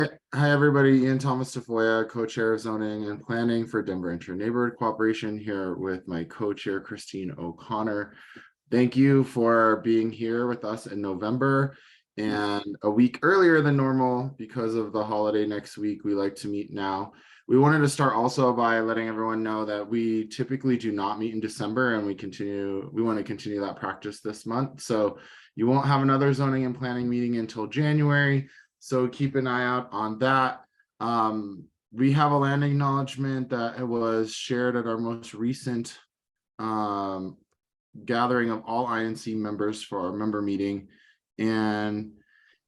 Hi, everybody. Ean Tafoya, co-chair of Zoning and Planning for Denver Inter-Neighborhood Cooperation, here with my co-chair, Christine O'Connor. Thank you for being here with us in November and a week earlier than normal because of the holiday next week. We like to meet now. We wanted to start also by letting everyone know that we typically do not meet in December, and we want to continue that practice this month. So you won't have another zoning and planning meeting until January. So keep an eye out on that. We have a land acknowledgement that was shared at our most recent gathering of all INC members for our member meeting. And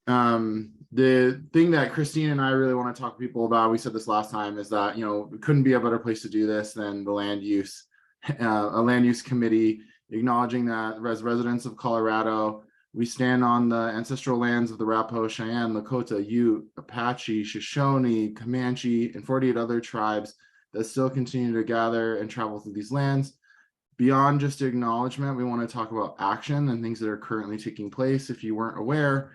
the thing that Christine and I really want to talk to people about, we said this last time, is that, it couldn't be a better place to do this than the land use, a land use committee, acknowledging that as residents of Colorado, we stand on the ancestral lands of the Arapaho, Cheyenne, Lakota, Ute, Apache, Shoshone, Comanche, and 48 other tribes that still continue to gather and travel through these lands. Beyond just acknowledgement, we want to talk about action and things that are currently taking place. If you weren't aware,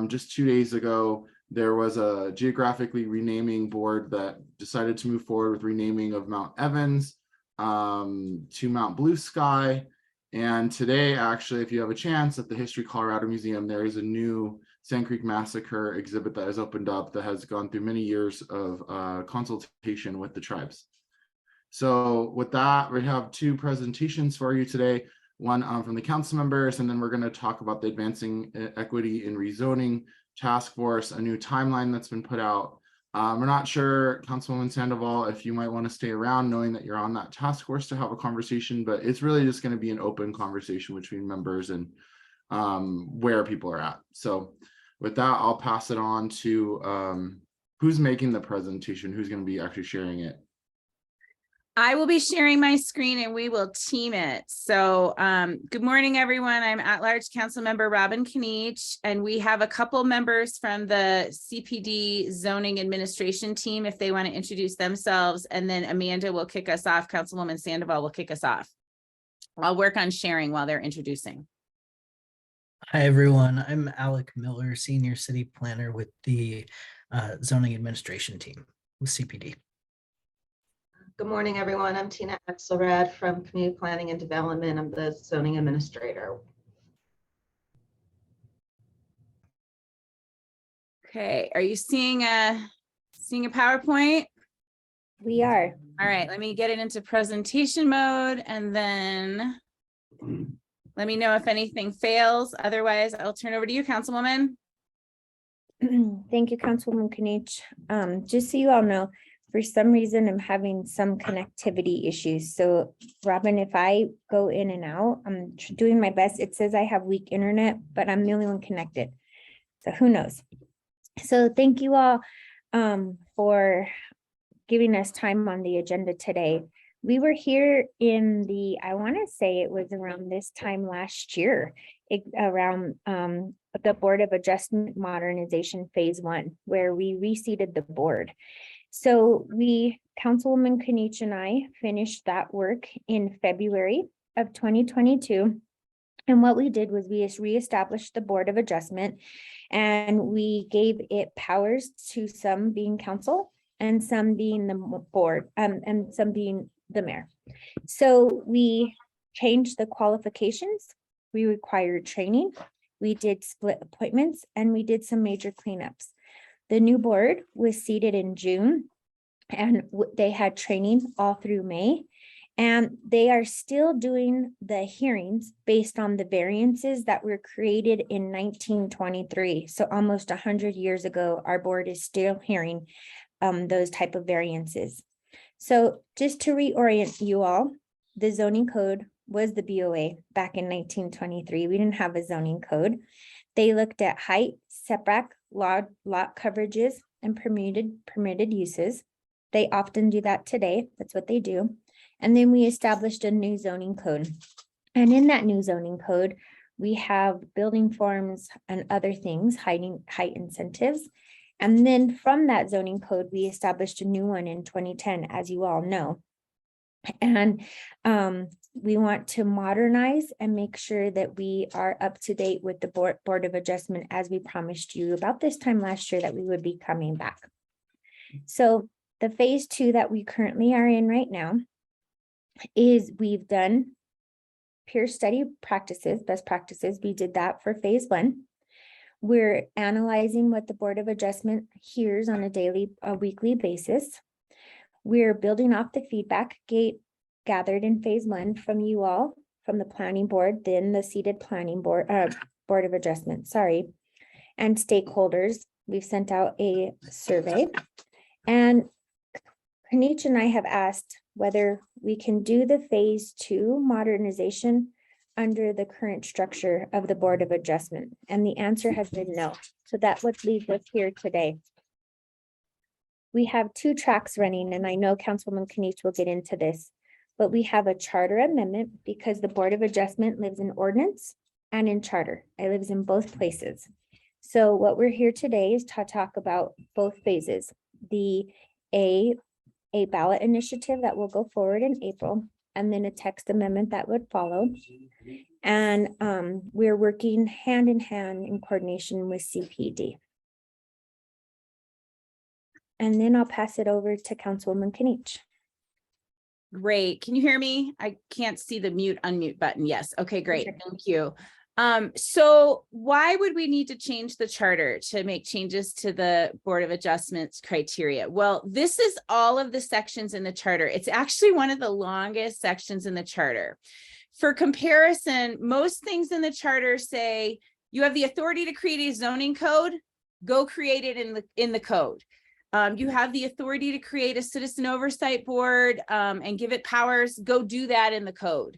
just 2 days ago, there was a geographically renaming board that decided to move forward with renaming of Mount Evans to Mount Blue Sky. And today, actually, if you have a chance, at the History Colorado Museum, there is a new Sand Creek Massacre exhibit that has opened up that has gone through many years of consultation with the tribes. So with that, we have two presentations for you today, one from the council members, and then we're going to talk about the Advancing Equity in Rezoning Task Force, a new timeline that's been put out. We're not sure, Councilwoman Sandoval, if you might want to stay around knowing that you're on that task force to have a conversation, but it's really just going to be an open conversation between members and where people are at. So with that, I'll pass it on to who's making the presentation, who's going to be actually sharing it. I will be sharing my screen and we will team it. So good morning, everyone. I'm at-large council member Robin Kneich, and we have a couple members from the CPD zoning administration team if they want to introduce themselves, and then Amanda will kick us off. Councilwoman Sandoval will kick us off. I'll work on sharing while they're introducing. Hi, everyone. I'm Alek Miller, Senior City Planner with the Zoning Administration Team with CPD. Good morning, everyone. I'm Tina Axelrad from Community Planning and Development. I'm the Zoning Administrator. Okay, are you seeing a PowerPoint? We are. All right, let me get it into presentation mode and then let me know if anything fails. Otherwise, I'll turn over to you, Councilwoman. Thank you, Councilwoman Kneich. Just so you all know, for some reason, I'm having some connectivity issues. So Robin, if I go in and out, I'm doing my best. It says I have weak internet, but I'm the only one connected. So who knows? So thank you all for giving us time on the agenda today. We were here in I want to say it was around this time last year, around the Board of Adjustment Modernization Phase 1, where we reseated the board. So Councilwoman Kneich and I finished that work in February of 2022. And what we did was we reestablished the Board of Adjustment, and we gave it powers to some being council and some being the board and some being the mayor. So we changed the qualifications. We required training. We did split appointments, and we did some major cleanups. The new board was seated in June, and they had training all through May, and they are still doing the hearings based on the variances that were created in 1923. So almost 100 years ago, our board is still hearing those type of variances. So just to reorient you all, the zoning code was the BOA back in 1923. We didn't have a zoning code. They looked at height, setback, lot coverages, and permitted uses. They often do that today. That's what they do. And then we established a new zoning code. And in that new zoning code, we have building forms and other things, height incentives. And then from that zoning code, we established a new one in 2010, as you all know. And We want to modernize and make sure that we are up to date with the Board of Adjustment, as we promised you about this time last year that we would be coming back. So the phase 2 that we currently are in right now is we've done peer study practices, best practices. We did that for phase 1. We're analyzing what the Board of Adjustment hears on a weekly basis. We're building off the feedback gathered in phase 1 from you all, from the planning board, then the seated planning board, Board of Adjustment, and stakeholders. We've sent out a survey, and Kneich and I have asked whether we can do the phase 2 modernization under the current structure of the Board of Adjustment, and the answer has been no. So that's what leaves us here today. We have 2 tracks running, and I know Councilwoman Kneich will get into this, but we have a charter amendment because the Board of Adjustment lives in ordinance and in charter. It lives in both places. So what we're here today is to talk about both phases. A ballot initiative that will go forward in April, and then a text amendment that would follow. And we're working hand in hand in coordination with CPD. And then I'll pass it over to Councilwoman Kneich. Great. Can you hear me? I can't see the mute unmute button. Yes. Okay, great. Okay. Thank you. So why would we need to change the charter to make changes to the Board of Adjustments criteria? Well, this is all of the sections in the charter. It's actually one of the longest sections in the charter. For comparison, most things in the charter say you have the authority to create a zoning code, go create it in the code. You have the authority to create a citizen oversight board and give it powers, go do that in the code.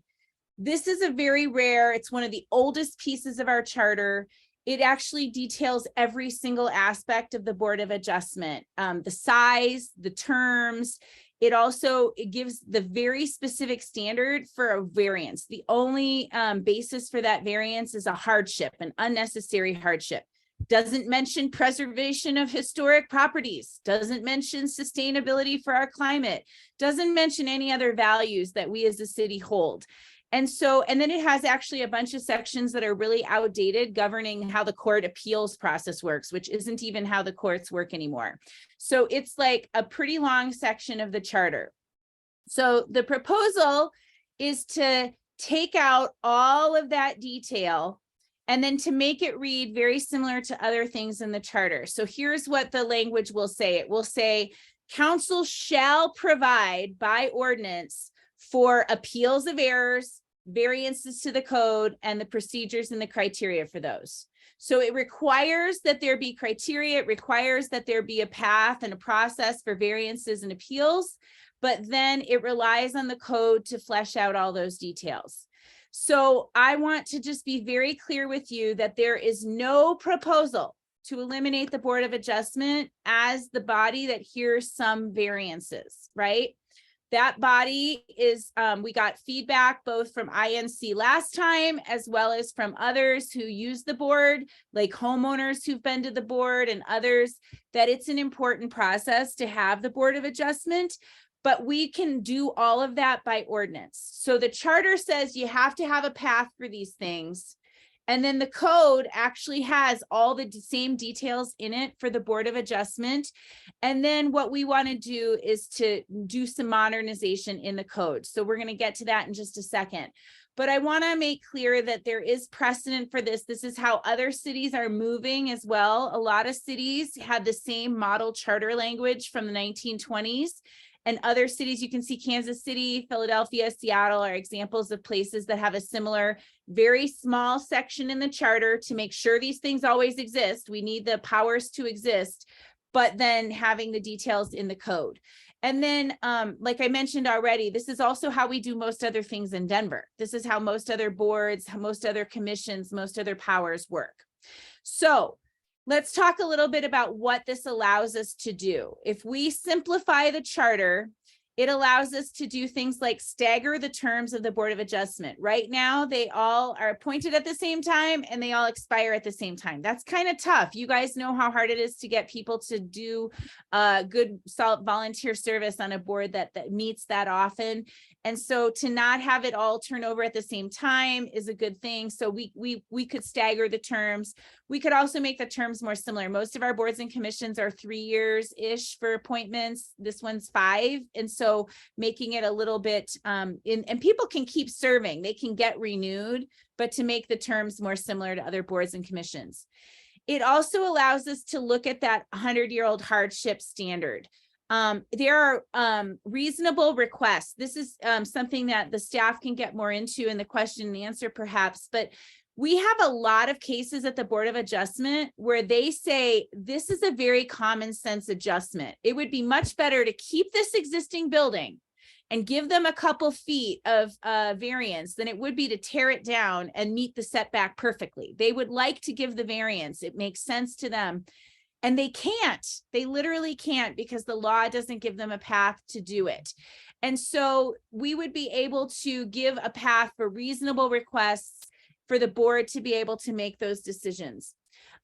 This is a very rare, it's one of the oldest pieces of our charter. It actually details every single aspect of the Board of Adjustment, the size, the terms. It gives the very specific standard for a variance. The only basis for that variance is a hardship, an unnecessary hardship. Doesn't mention preservation of historic properties, doesn't mention sustainability for our climate, doesn't mention any other values that we as a city hold. And then it has actually a bunch of sections that are really outdated governing how the court appeals process works, which isn't even how the courts work anymore. So it's like a pretty long section of the charter. So the proposal is to take out all of that detail and then to make it read very similar to other things in the charter. So here's what the language will say. It will say, council shall provide by ordinance for appeals of errors, variances to the code, and the procedures and the criteria for those. So it requires that there be criteria, it requires that there be a path and a process for variances and appeals, but then it relies on the code to flesh out all those details. So I want to just be very clear with you that there is no proposal to eliminate the Board of Adjustment as the body that hears some variances, right? That body is, we got feedback both from INC last time, as well as from others who use the board, like homeowners who've been to the board and others, that it's an important process to have the Board of Adjustment, but we can do all of that by ordinance. So the charter says you have to have a path for these things. And then the code actually has all the same details in it for the Board of Adjustment. And then what we want to do is to do some modernization in the code. So we're going to get to that in just a second. But I want to make clear that there is precedent for this. This is how other cities are moving as well. A lot of cities had the same model charter language from the 1920s. And other cities, you can see Kansas City, Philadelphia, Seattle are examples of places that have a similar, very small section in the charter to make sure these things always exist. We need the powers to exist, but then having the details in the code. And then, like I mentioned already, this is also how we do most other things in Denver. This is how most other boards, most other commissions, most other powers work. So let's talk a little bit about what this allows us to do. If we simplify the charter It allows us to do things like stagger the terms of the Board of Adjustment. Right now, they all are appointed at the same time and they all expire at the same time. That's kind of tough. You guys know how hard it is to get people to do good solid volunteer service on a board that meets that often. And so to not have it all turn over at the same time is a good thing. So we could stagger the terms. We could also make the terms more similar. Most of our boards and commissions are 3 years-ish for appointments. This one's 5. And so making it a little bit, and people can keep serving, they can get renewed, but to make the terms more similar to other boards and commissions. It also allows us to look at that 100-year-old hardship standard. There are reasonable requests. This is something that the staff can get more into in the question and answer perhaps, but we have a lot of cases at the Board of Adjustment where they say, this is a very common sense adjustment. It would be much better to keep this existing building and give them a couple feet of variance than it would be to tear it down and meet the setback perfectly. They would like to give the variance. It makes sense to them. And they can't, they literally can't, because the law doesn't give them a path to do it. And so we would be able to give a path for reasonable requests for the board to be able to make those decisions.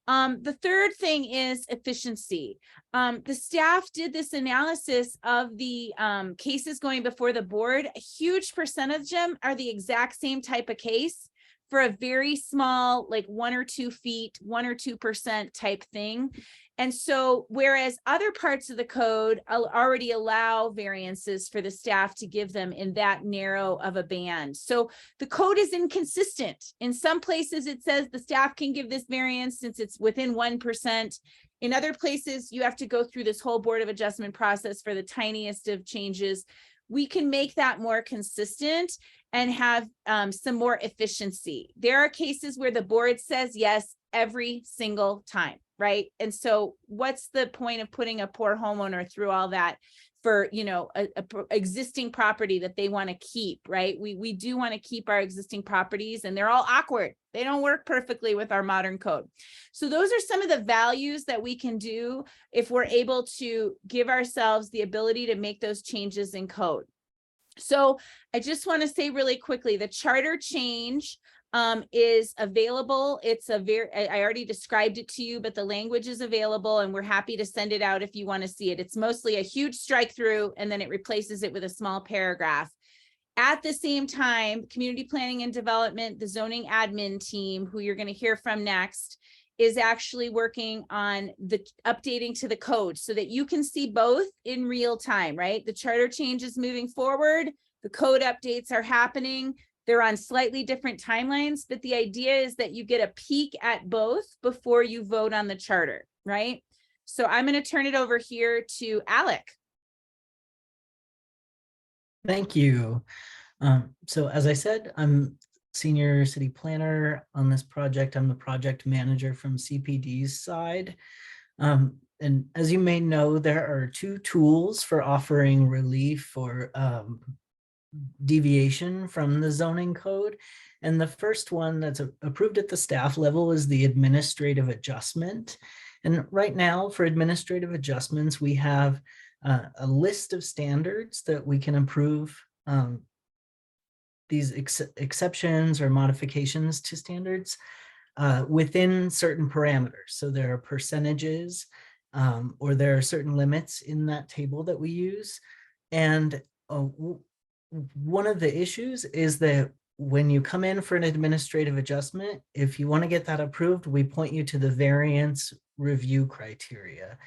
The third thing is efficiency. The staff did this analysis of the cases going before the board. A huge percentage of them are the exact same type of case for a very small, like 1 or 2 feet, 1 or 2% type thing. And so, whereas other parts of the code already allow variances for the staff to give them in that narrow of a band. So the code is inconsistent. In some places, it says the staff can give this variance since it's within 1%. In other places, you have to go through this whole Board of Adjustment process for the tiniest of changes. We can make that more consistent and have some more efficiency. There are cases where the board says yes every single time, right? And so what's the point of putting a poor homeowner through all that for, you know, a existing property that they want to keep, right? We do want to keep our existing properties, and they're all awkward. They don't work perfectly with our modern code. So those are some of the values that we can do if we're able to give ourselves the ability to make those changes in code. So I just want to say really quickly, the charter change is available. It's I already described it to you, but the language is available and we're happy to send it out if you want to see it. It's mostly a huge strike through and then it replaces it with a small paragraph. At the same time, Community Planning and Development, the zoning admin team, who you're going to hear from next, is actually working on the updating to the code so that you can see both in real time, right? The charter change is moving forward. The code updates are happening. They're on slightly different timelines, but the idea is that you get a peek at both before you vote on the charter, right? So I'm going to turn it over here to Alek. Thank you. So as I said, I'm senior city planner on this project. I'm the project manager from CPD's side. And as you may know, there are 2 tools for offering relief or deviation from the zoning code. And the first one that's approved at the staff level is the administrative adjustment. And right now for administrative adjustments, we have a list of standards that we can approve these exceptions or modifications to standards within certain parameters. So there are percentages or there are certain limits in that table that we use. And one of the issues is that when you come in for an administrative adjustment, if you want to get that approved, we point you to the variance review criteria.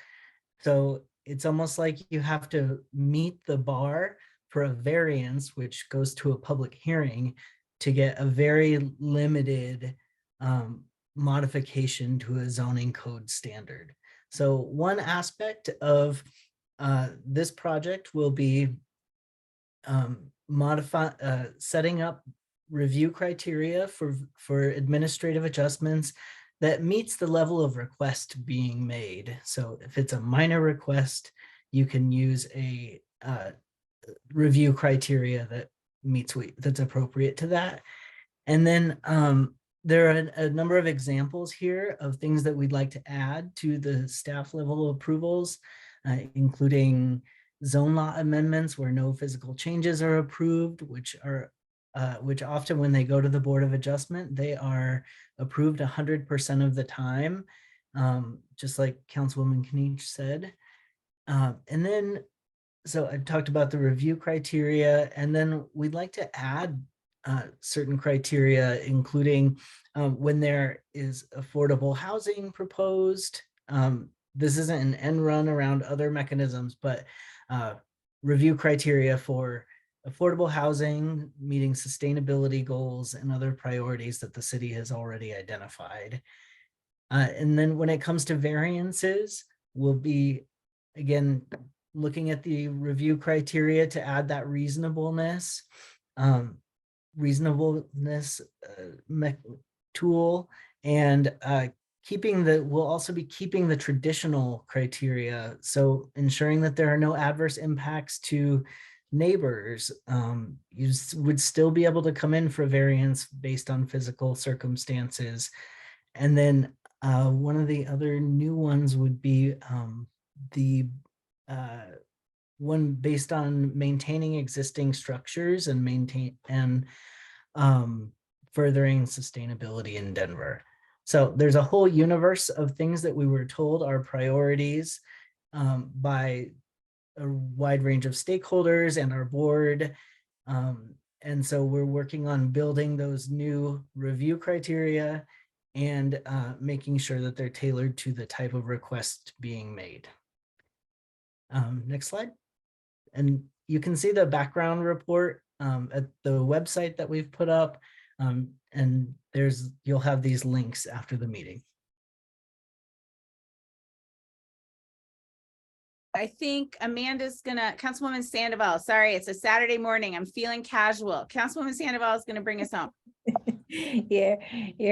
So it's almost like you have to meet the bar for a variance, which goes to a public hearing, to get a very limited modification to a zoning code standard. So one aspect of this project will be setting up review criteria for administrative adjustments that meets the level of request being made. So if it's a minor request, you can use a review criteria that meets that's appropriate to that. And then there are a number of examples here of things that we'd like to add to the staff level approvals, including zone lot amendments where no physical changes are approved, which often when they go to the Board of Adjustment, they are approved 100% of the time, just like Councilwoman Kniech said. And then, so I talked about the review criteria, and then we'd like to add certain criteria, including when there is affordable housing proposed. This isn't an end run around other mechanisms, but review criteria for affordable housing, meeting sustainability goals and other priorities that the city has already identified. And then when it comes to variances, we'll be, again, looking at the review criteria to add that reasonableness tool, and we'll also be keeping the traditional criteria. So ensuring that there are no adverse impacts to neighbors. You would still be able to come in for variance based on physical circumstances. And then one of the other new ones would be the one based on maintaining existing structures and furthering sustainability in Denver. So there's a whole universe of things that we were told are priorities by a wide range of stakeholders and our board. And so we're working on building those new review criteria and making sure that they're tailored to the type of request being made. Next slide. And you can see the background report at the website that we've put up. And you'll have these links after the meeting. I think Amanda's Councilwoman Sandoval, sorry, it's a Saturday morning. I'm feeling casual. Councilwoman Sandoval is gonna bring us home. You're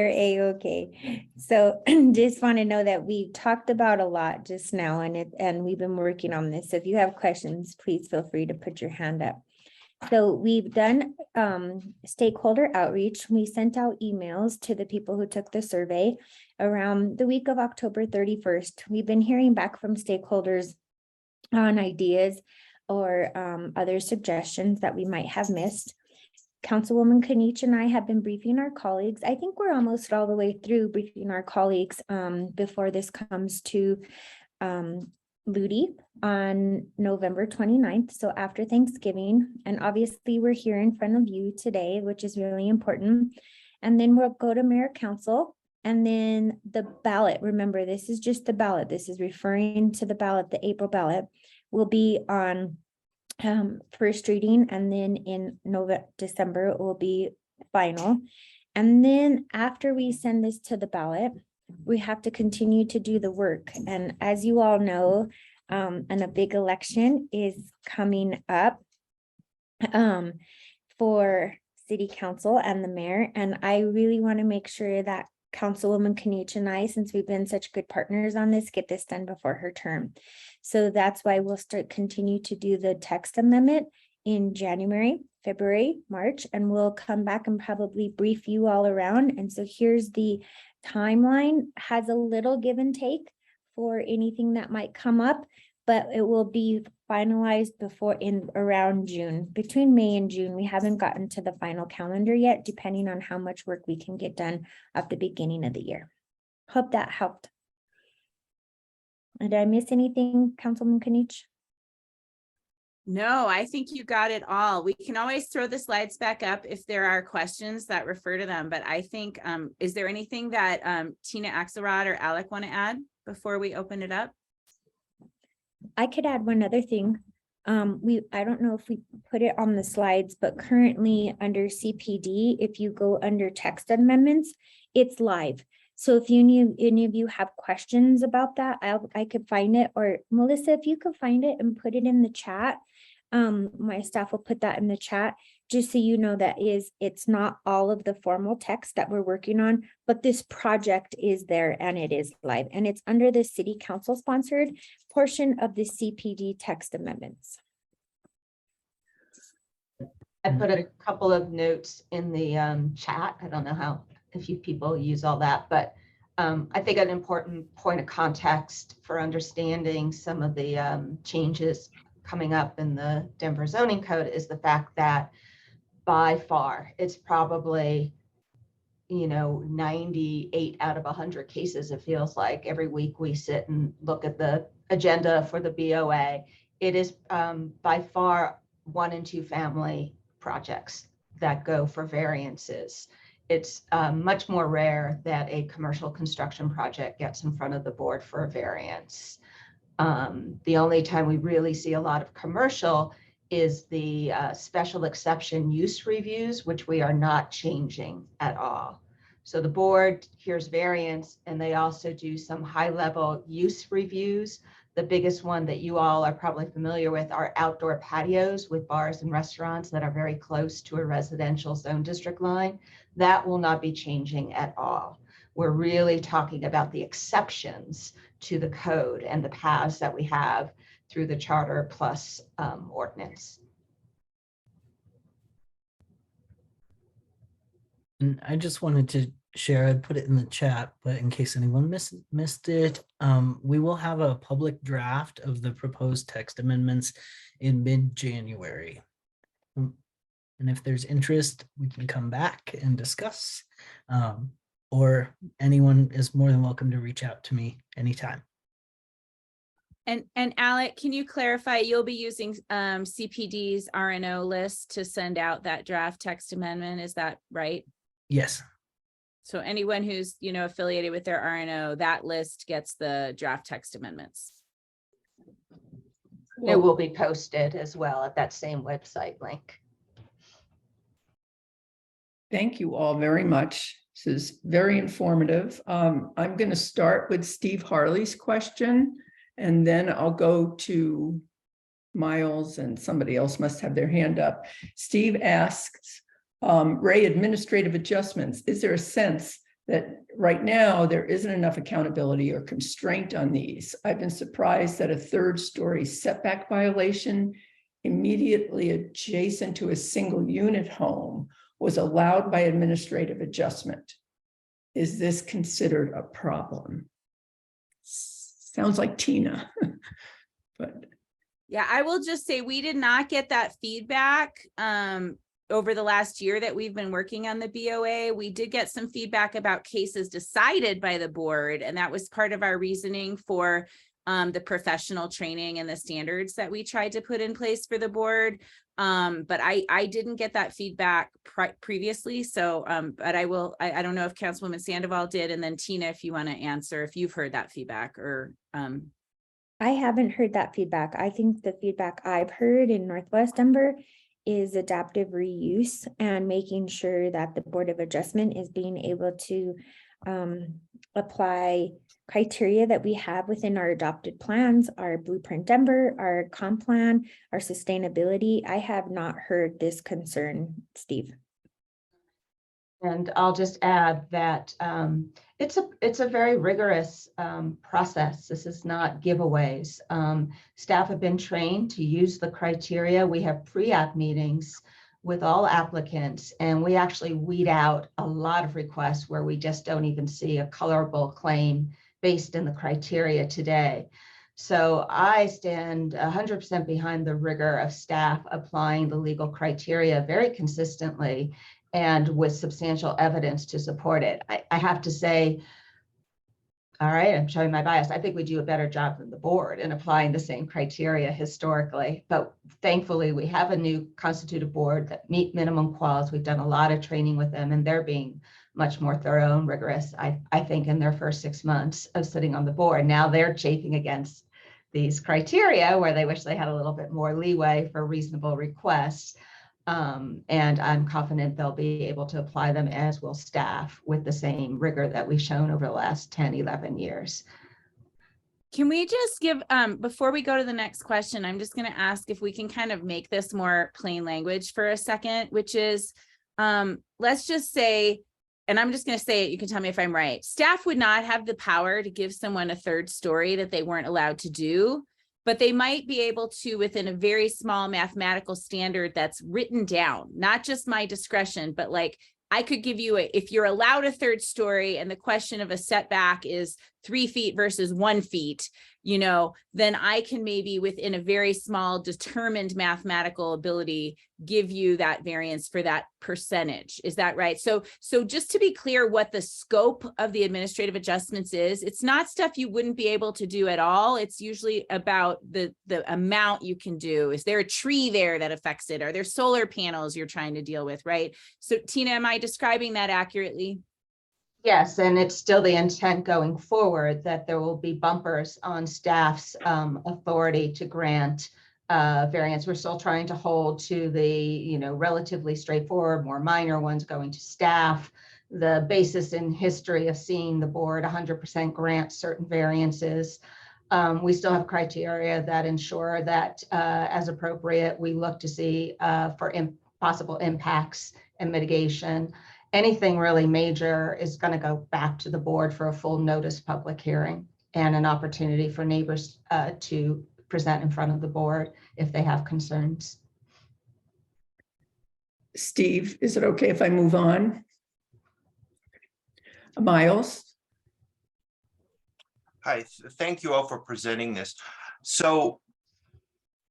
a-okay. So just want to know that we talked about a lot just now, and we've been working on this. So if you have questions, please feel free to put your hand up. So we've done stakeholder outreach. We sent out emails to the people who took the survey around the week of October 31st. We've been hearing back from stakeholders on ideas or other suggestions that we might have missed. Councilwoman Kniech and I have been briefing our colleagues. I think we're almost all the way through briefing our colleagues before this comes to Ludi on November 29th. So after Thanksgiving, and obviously we're here in front of you today, which is really important. And then we'll go to Mayor Council, and then the ballot. Remember, this is just the ballot. This is referring to the ballot. The April ballot will be on first reading, and then in December it will be final. And then after we send this to the ballot, we have to continue to do the work. And as you all know, and a big election is coming up for city council and the mayor. And I really want to make sure that Councilwoman Kniech and I, since we've been such good partners on this, get this done before her term. So that's why we'll continue to do the text amendment in January, February, March, and we'll come back and probably brief you all around. And so here's the timeline. Has a little give and take for anything that might come up, but it will be finalized around June. Between May and June, we haven't gotten to the final calendar yet, depending on how much work we can get done at the beginning of the year. Hope that helped. Did I miss anything, Councilman Kniech? No, I think you got it all. We can always throw the slides back up if there are questions that refer to them. But I think, is there anything that Tina, Axelrad, or Alek want to add before we open it up? I could add one other thing. I don't know if we put it on the slides, but currently under CPD, if you go under text amendments, it's live. So if any of you have questions about that, I could find it, or Melissa, if you could find it and put it in the chat, my staff will put that in the chat, just so you know that it's not all of the formal text that we're working on, but this project is there and it is live, and it's under the city council sponsored portion of the CPD text amendments. I put a couple of notes in the chat. I don't know if you people use all that, but I think an important point of context for understanding some of the changes coming up in the Denver zoning code is the fact that by far, it's probably, 98 out of 100 cases, it feels like every week we sit and look at the agenda for the BOA. It is by far 1 and 2 family projects that go for variances. It's much more rare that a commercial construction project gets in front of the board for a variance. The only time we really see a lot of commercial is the special exception use reviews, which we are not changing at all. So the board hears variance, and they also do some high-level use reviews. The biggest one that you all are probably familiar with are outdoor patios with bars and restaurants that are very close to a residential zone district line. That will not be changing at all. We're really talking about the exceptions to the code and the paths that we have through the charter plus ordinance. And I just wanted to share, I'd put it in the chat, but in case anyone missed it, we will have a public draft of the proposed text amendments in mid-January. And if there's interest, we can come back and discuss, or anyone is more than welcome to reach out to me anytime. And Alek, can you clarify, you'll be using CPD's RNO list to send out that draft text amendment, is that right? Yes. So anyone who's, affiliated with their RNO, that list gets the draft text amendments. It will be posted as well at that same website link. Thank you all very much. This is very informative. I'm going to start with Steve Harley's question, and then I'll go to Miles, and somebody else must have their hand up. Steve asks, Ray, administrative adjustments. Is there a sense that right now there isn't enough accountability or constraint on these? I've been surprised that a 3rd-story setback violation immediately adjacent to a single unit home was allowed by administrative adjustment. Is this considered a problem? Sounds like Tina, but. Yeah, I will just say we did not get that feedback over the last year that we've been working on the BOA. We did get some feedback about cases decided by the board, and that was part of our reasoning for the professional training and the standards that we tried to put in place for the board. But I didn't get that feedback previously. So, but I will, I don't know if Councilwoman Sandoval did. And then Tina, if you want to answer, if you've heard that feedback or. I haven't heard that feedback. I think the feedback I've heard in Northwest Denver is adaptive reuse and making sure that the Board of Adjustment is being able to apply criteria that we have within our adopted plans, our Blueprint Denver, our comp plan, our sustainability. I have not heard this concern, Steve. And I'll just add that it's a very rigorous process. This is not giveaways. Staff have been trained to use the criteria. We have pre-app meetings with all applicants, and we actually weed out a lot of requests where we just don't even see a colorable claim based in the criteria today. So I stand 100% behind the rigor of staff applying the legal criteria very consistently and with substantial evidence to support it. I have to say, all right, I'm showing my bias. I think we do a better job than the board in applying the same criteria historically, but thankfully we have a new constituted board that meet minimum quals. We've done a lot of training with them, and they're being much more thorough and rigorous, I think, in their first 6 months of sitting on the board. Now they're chafing against these criteria where they wish they had a little bit more leeway for reasonable requests. And I'm confident they'll be able to apply them, as will staff, with the same rigor that we've shown over the last 10, 11 years. Can we just give, before we go to the next question, I'm just going to ask if we can kind of make this more plain language for a second, which is, let's just say, and I'm just going to say it, you can tell me if I'm right. Staff would not have the power to give someone a 3rd story that they weren't allowed to do, but they might be able to within a very small mathematical standard that's written down, not just my discretion, but like I could give you if you're allowed a 3rd story and the question of a setback is 3 feet versus 1 feet, then I can maybe within a very small determined mathematical ability, give you that variance for that percentage. Is that right? So just to be clear what the scope of the administrative adjustments is, it's not stuff you wouldn't be able to do at all. It's usually about the amount you can do. Is there a tree there that affects it? Are there solar panels you're trying to deal with, right? So Tina, am I describing that accurately? Yes, and it's still the intent going forward that there will be bumpers on staff's authority to grant variance. We're still trying to hold to the, relatively straightforward, more minor ones going to staff. The basis in history of seeing the board 100% grant certain variances. We still have criteria that ensure that as appropriate, we look to see for possible impacts and mitigation. Anything really major is going to go back to the board for a full notice public hearing and an opportunity for neighbors to present in front of the board if they have concerns. Steve, is it okay if I move on? Miles? Hi, thank you all for presenting this. So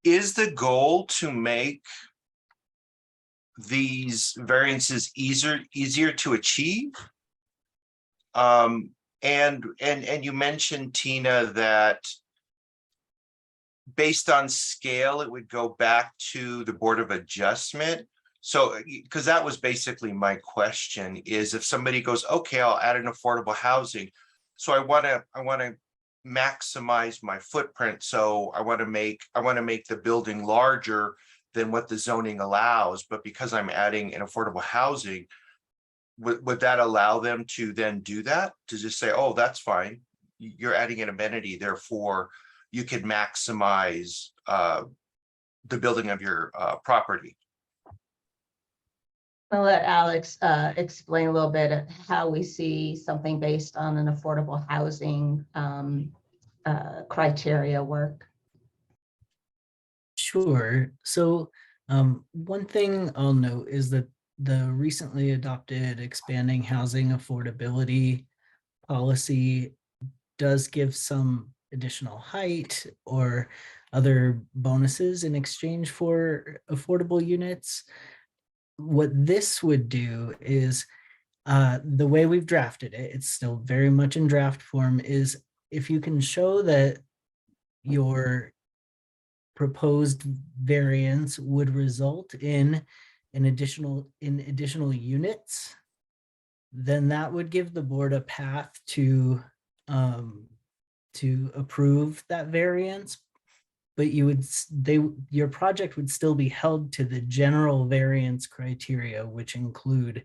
is the goal to make these variances easier to achieve? And you mentioned, Tina, that based on scale, it would go back to the Board of Adjustment. So, because that was basically my question, is if somebody goes, okay, I'll add an affordable housing. So I want to maximize my footprint. So I want to make the building larger than what the zoning allows. But because I'm adding an affordable housing, would that allow them to then do that? To just say, oh, that's fine. You're adding an amenity, therefore you can maximize the building of your property. I'll let Alex explain a little bit of how we see something based on an affordable housing criteria work. Sure. So one thing I'll note is that the recently adopted expanding housing affordability policy does give some additional height or other bonuses in exchange for affordable units. What this would do is the way we've drafted it, it's still very much in draft form, is if you can show that your proposed variance would result in additional units, then that would give the board a path to approve that variance. But your project would still be held to the general variance criteria, which include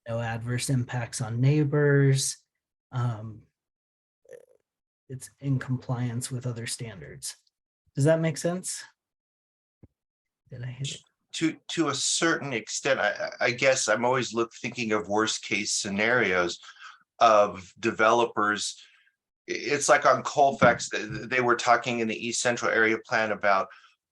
no adverse impacts on neighbors. It's in compliance with other standards. Does that make sense? Did I hit it? To a certain extent, I guess I'm always thinking of worst case scenarios of developers. It's like on Colfax, they were talking in the East Central area plan about,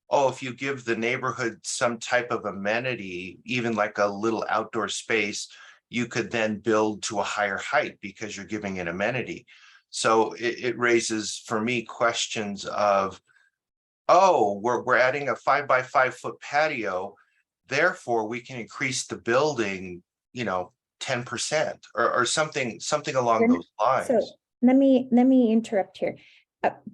oh, if you give the neighborhood some type of amenity, even like a little outdoor space, you could then build to a higher height because you're giving an amenity. So it raises for me questions of, oh, we're adding a 5x5 foot patio, therefore we can increase the building, 10% or something along those lines. So let me interrupt here.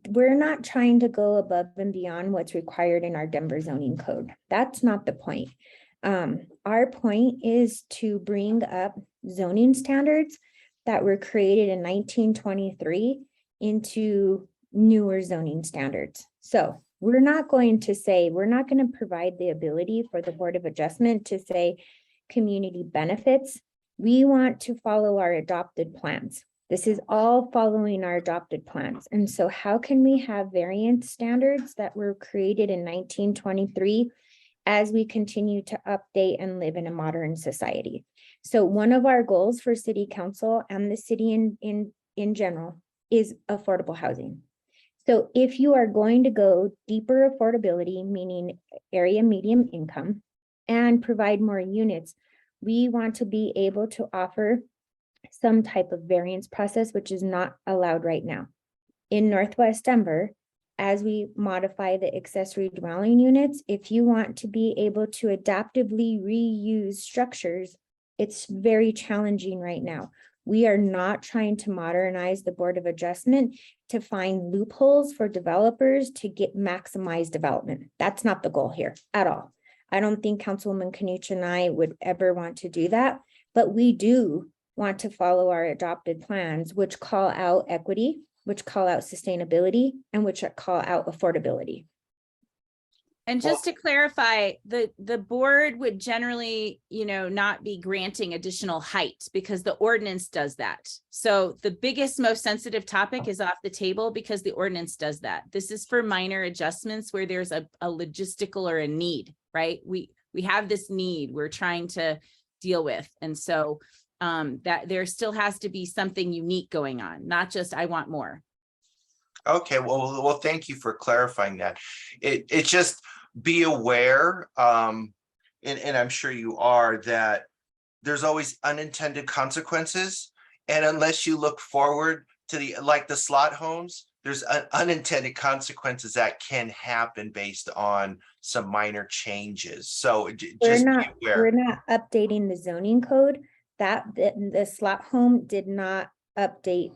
We're not trying to go above and beyond what's required in our Denver zoning code. That's not the point. Our point is to bring up zoning standards that were created in 1923 into newer zoning standards. So we're not going to provide the ability for the Board of Adjustment to say community benefits. We want to follow our adopted plans. This is all following our adopted plans. And so how can we have variance standards that were created in 1923 as we continue to update and live in a modern society? So one of our goals for City Council and the city in general is affordable housing. So if you are going to go deeper affordability, meaning area medium income, and provide more units, we want to be able to offer some type of variance process, which is not allowed right now. In Northwest Denver, as we modify the accessory dwelling units, if you want to be able to adaptively reuse structures, it's very challenging right now. We are not trying to modernize the Board of Adjustment to find loopholes for developers to get maximized development. That's not the goal here at all. I don't think Councilwoman Kniech and I would ever want to do that, but we do want to follow our adopted plans, which call out equity, which call out sustainability, and which call out affordability. And just to clarify, the board would generally, not be granting additional height because the ordinance does that. So the biggest, most sensitive topic is off the table because the ordinance does that. This is for minor adjustments where there's a logistical or a need, right? We have this need we're trying to deal with. And so that there still has to be something unique going on, not just I want more. Okay, well, thank you for clarifying that. It just be aware, and I'm sure you are, that there's always unintended consequences. And unless you look forward to the slot homes, there's unintended consequences that can happen based on some minor changes. So just be aware. We're not updating the zoning code. The slot home did not update.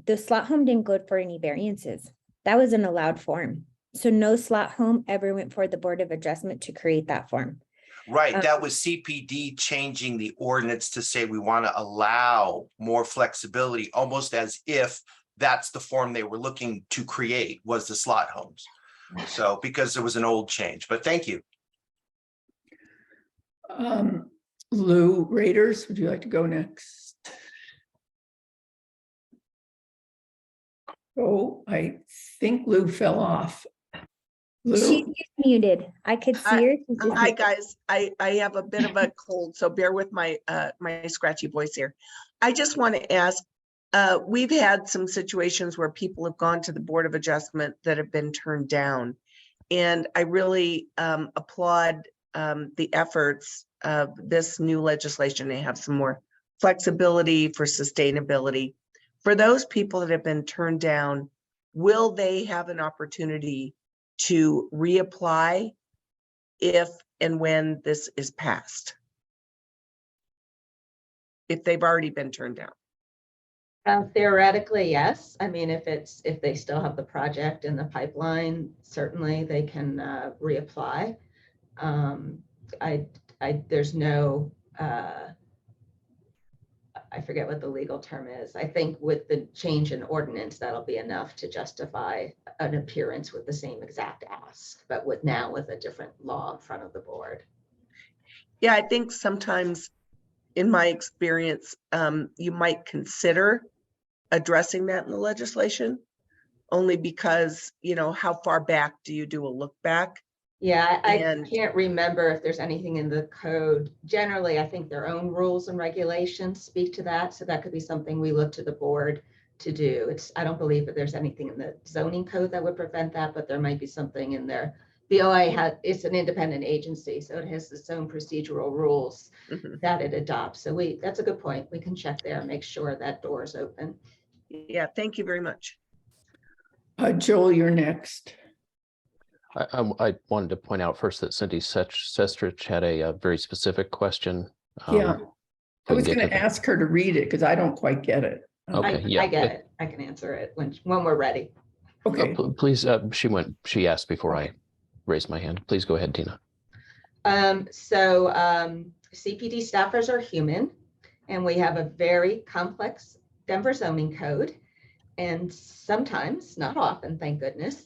The slot home didn't go for any variances. That was an allowed form. So no slot home ever went for the Board of Adjustment to create that form. Right, that was CPD changing the ordinance to say we want to allow more flexibility, almost as if that's the form they were looking to create, was the slot homes. So because it was an old change, but thank you. Lou Raiders, would you like to go next? Oh, I think Lou fell off. Lou? She's muted. I could see her. She's just Hi, muted. guys. I have a bit of a cold, so bear with my my scratchy voice here. I just want to ask, we've had some situations where people have gone to the Board of Adjustment that have been turned down. And I really applaud the efforts of this new legislation to have some more flexibility for sustainability. For those people that have been turned down, will they have an opportunity to reapply if and when this is passed? If they've already been turned down? Theoretically, yes. I mean, if they still have the project in the pipeline, certainly they can reapply. There's no, I forget what the legal term is. I think with the change in ordinance, that'll be enough to justify an appearance with the same exact ask, but with a different law in front of the board. Yeah, I think sometimes in my experience, you might consider addressing that in the legislation, only because, how far back do you do a look back? Yeah, I can't remember if there's anything in the code. Generally, I think their own rules and regulations speak to that. So that could be something we look to the board to do. I don't believe that there's anything in the zoning code that would prevent that, but there might be something in there. BOA it's an independent agency, so it has its own procedural rules that it adopts. So that's a good point. We can check there and make sure that door is open. Yeah, thank you very much. Joel, you're next. I wanted to point out first that Cindy Sestrich had a very specific question. Yeah, I was going to ask her to read it because I don't quite get it. Okay, yeah, I get it. I can answer it when we're ready. Okay. Please, she asked before I raised my hand. Please go ahead, Tina. CPD staffers are human, and we have a very complex Denver zoning code. And sometimes, not often, thank goodness,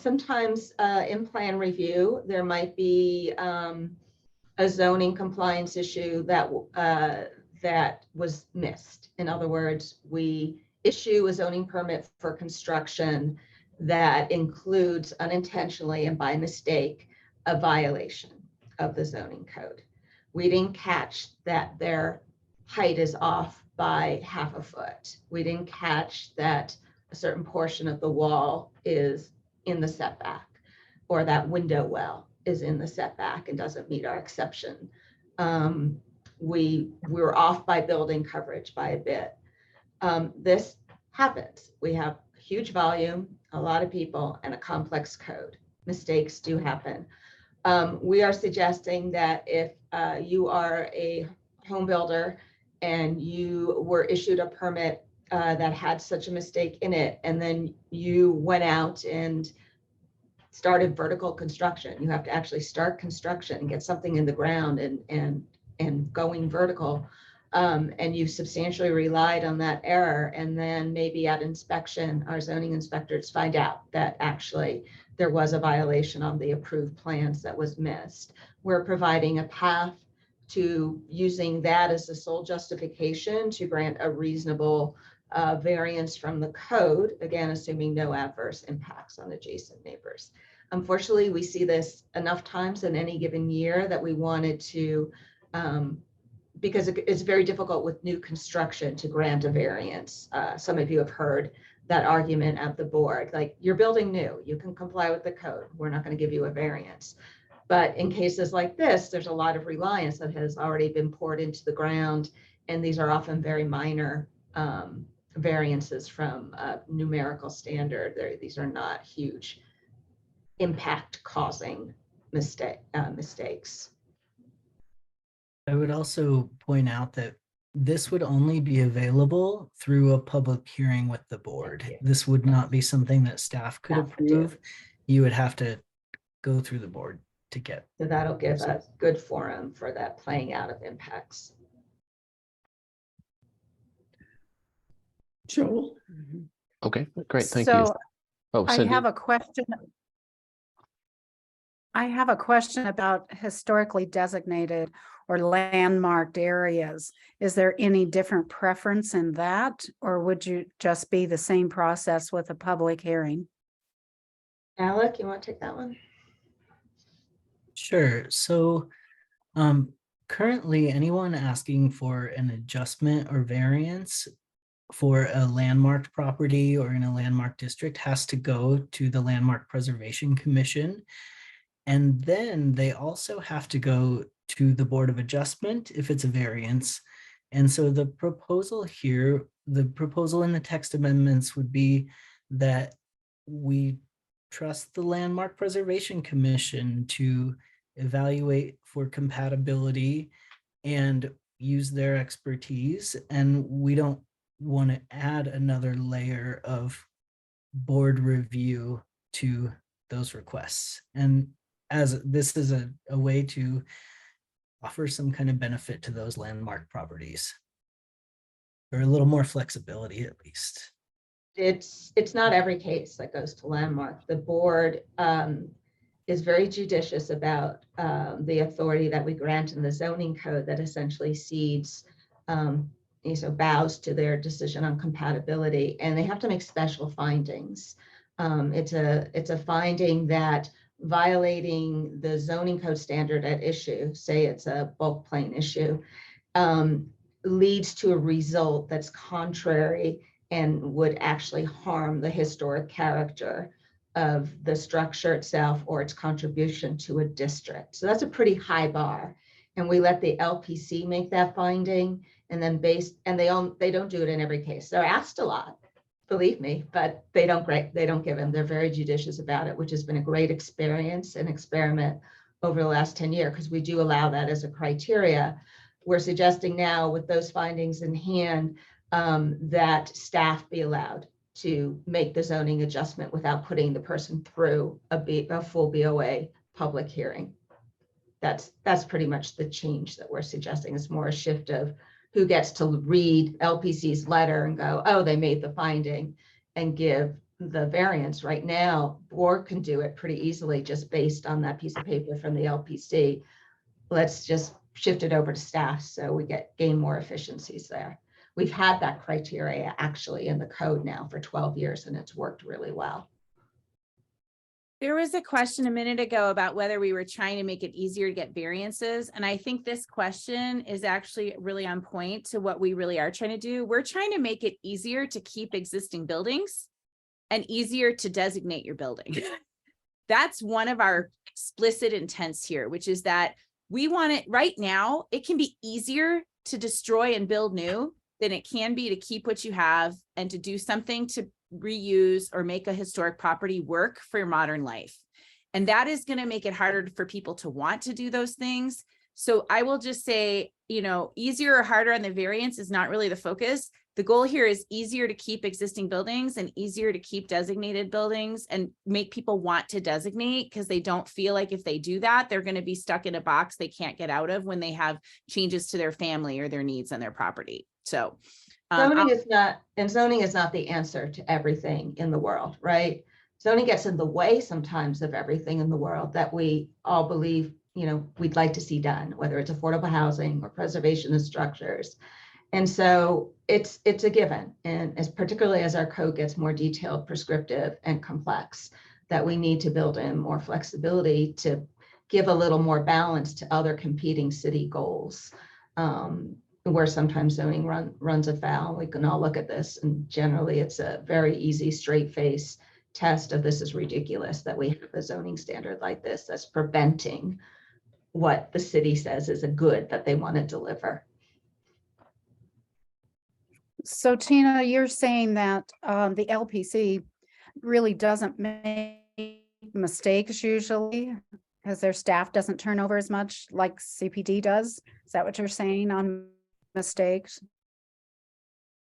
sometimes in plan review, there might be a zoning compliance issue that was missed. In other words, we issue a zoning permit for construction that includes unintentionally and by mistake a violation of the zoning code. We didn't catch that their height is off by half a foot. We didn't catch that a certain portion of the wall is in the setback, or that window well is in the setback and doesn't meet our exception. we were off by building coverage by a bit. This happens. We have huge volume, a lot of people, and a complex code. Mistakes do happen. We are suggesting that if you are a home builder and you were issued a permit that had such a mistake in it, and then you went out and started vertical construction, you have to actually start construction and get something in the ground and going vertical. And you substantially relied on that error, and then maybe at inspection, our zoning inspectors find out that actually there was a violation on the approved plans that was missed. We're providing a path to using that as the sole justification to grant a reasonable variance from the code, again, assuming no adverse impacts on adjacent neighbors. Unfortunately, we see this enough times in any given year that we wanted to, because it's very difficult with new construction to grant a variance. Some of you have heard that argument at the board, like, you're building new, you can comply with the code, we're not going to give you a variance. But in cases like this, there's a lot of reliance that has already been poured into the ground, and these are often very minor variances from a numerical standard. These are not huge impact causing mistakes. I would also point out that this would only be available through a public hearing with the board. This would not be something that staff could approve. You would have to go through the board to get. So that'll give a good forum for that playing out of impacts. Joel? Okay, great, thank you. So Oh, I Cindy? have a question. I have a question about historically designated or landmarked areas. Is there any different preference in that, or would you just be the same process with a public hearing? Alek, you want to take that one? Sure. So currently anyone asking for an adjustment or variance for a landmarked property or in a landmark district has to go to the Landmark Preservation Commission. And then they also have to go to the Board of Adjustment if it's a variance. And so the proposal here, the proposal in the text amendments would be that we trust the Landmark Preservation Commission to evaluate for compatibility and use their expertise. And we don't want to add another layer of board review to those requests. And as this is a way to offer some kind of benefit to those landmark properties, or a little more flexibility at least. It's not every case that goes to landmark. The board is very judicious about the authority that we grant in the zoning code that essentially cedes, bows to their decision on compatibility, and they have to make special findings. It's a finding that violating the zoning code standard at issue, say it's a bulk plane issue, leads to a result that's contrary and would actually harm the historic character of the structure itself or its contribution to a district. So that's a pretty high bar. And we let the LPC make that finding, and then they don't do it in every case. They're asked a lot, believe me, but they don't give them. They're very judicious about it, which has been a great experience and experiment over the last 10 years, because we do allow that as a criteria. We're suggesting now, with those findings in hand, that staff be allowed to make the zoning adjustment without putting the person through a full BOA public hearing. That's pretty much the change that we're suggesting. It's more a shift of who gets to read LPC's letter and go, oh, they made the finding, and give the variance. Right now, board can do it pretty easily just based on that piece of paper from the LPC. Let's just shift it over to staff so we gain more efficiencies there. We've had that criteria actually in the code now for 12 years, and it's worked really well. There was a question a minute ago about whether we were trying to make it easier to get variances. And I think this question is actually really on point to what we really are trying to do. We're trying to make it easier to keep existing buildings and easier to designate your building. That's one of our explicit intents here, which is that We want it right now. It can be easier to destroy and build new than it can be to keep what you have and to do something to reuse or make a historic property work for your modern life. And that is going to make it harder for people to want to do those things. So I will just say, you know, easier or harder on the variance is not really the focus. The goal here is easier to keep existing buildings and easier to keep designated buildings and make people want to designate, because they don't feel like if they do that, they're going to be stuck in a box they can't get out of when they have changes to their family or their needs on their property. So zoning is not the answer to everything in the world, right? Zoning gets in the way sometimes of everything in the world that we all believe, you know, we'd like to see done, whether it's affordable housing or preservation of structures. And so it's a given, and as particularly as our code gets more detailed, prescriptive, and complex, that we need to build in more flexibility to give a little more balance to other competing city goals, where sometimes zoning runs afoul. We can all look at this, and generally it's a very easy, straight face test of this is ridiculous that we have a zoning standard like this that's preventing what the city says is a good that they want to deliver. So Tina, you're saying that the LPC really doesn't make mistakes usually because their staff doesn't turn over as much like CPD does? Is that what you're saying on mistakes?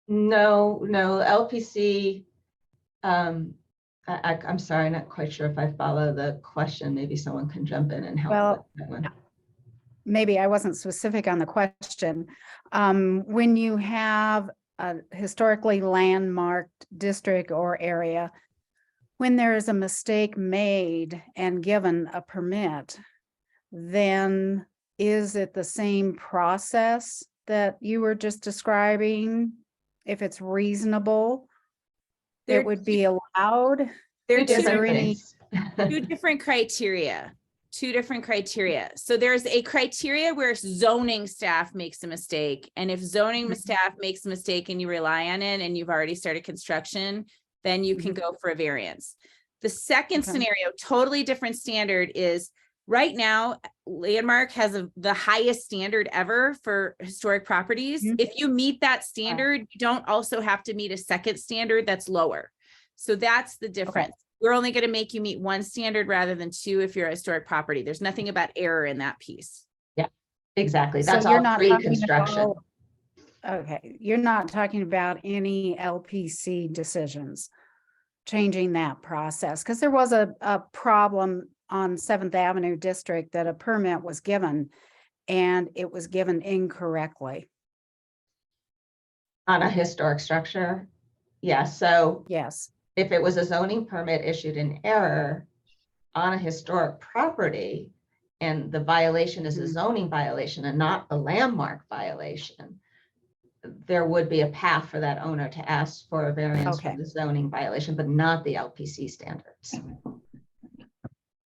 No, LPC, I'm sorry, I'm not quite sure if I follow the question. Maybe someone can jump in and help with that one. Maybe I wasn't specific on the question. When you have a historically landmarked district or area, when there is a mistake made and given a permit, then is it the same process that you were just describing? If it's reasonable, it would be allowed? There are Two different things. two different criteria. So there's a criteria where zoning staff makes a mistake. And if zoning staff makes a mistake and you rely on it and you've already started construction, then you can go for a variance. The second scenario, totally different standard, is right now, Landmark has the highest standard ever for historic properties. If you meet that standard, you don't also have to meet a second standard that's lower. So that's the difference. We're only going to make you meet one standard rather than two if you're a historic property. There's nothing about error in that piece. Yeah, exactly. That's So you're all not pre-construction. Okay, you're not talking about any LPC decisions, changing that process, because there was a problem on 7th Avenue District that a permit was given and it was given incorrectly. On a historic structure? Yeah, so Yes. if it was a zoning permit issued in error on a historic property and the violation is a zoning violation and not a landmark violation, there would be a path for that owner to ask for a variance for the zoning violation, but not the LPC standards.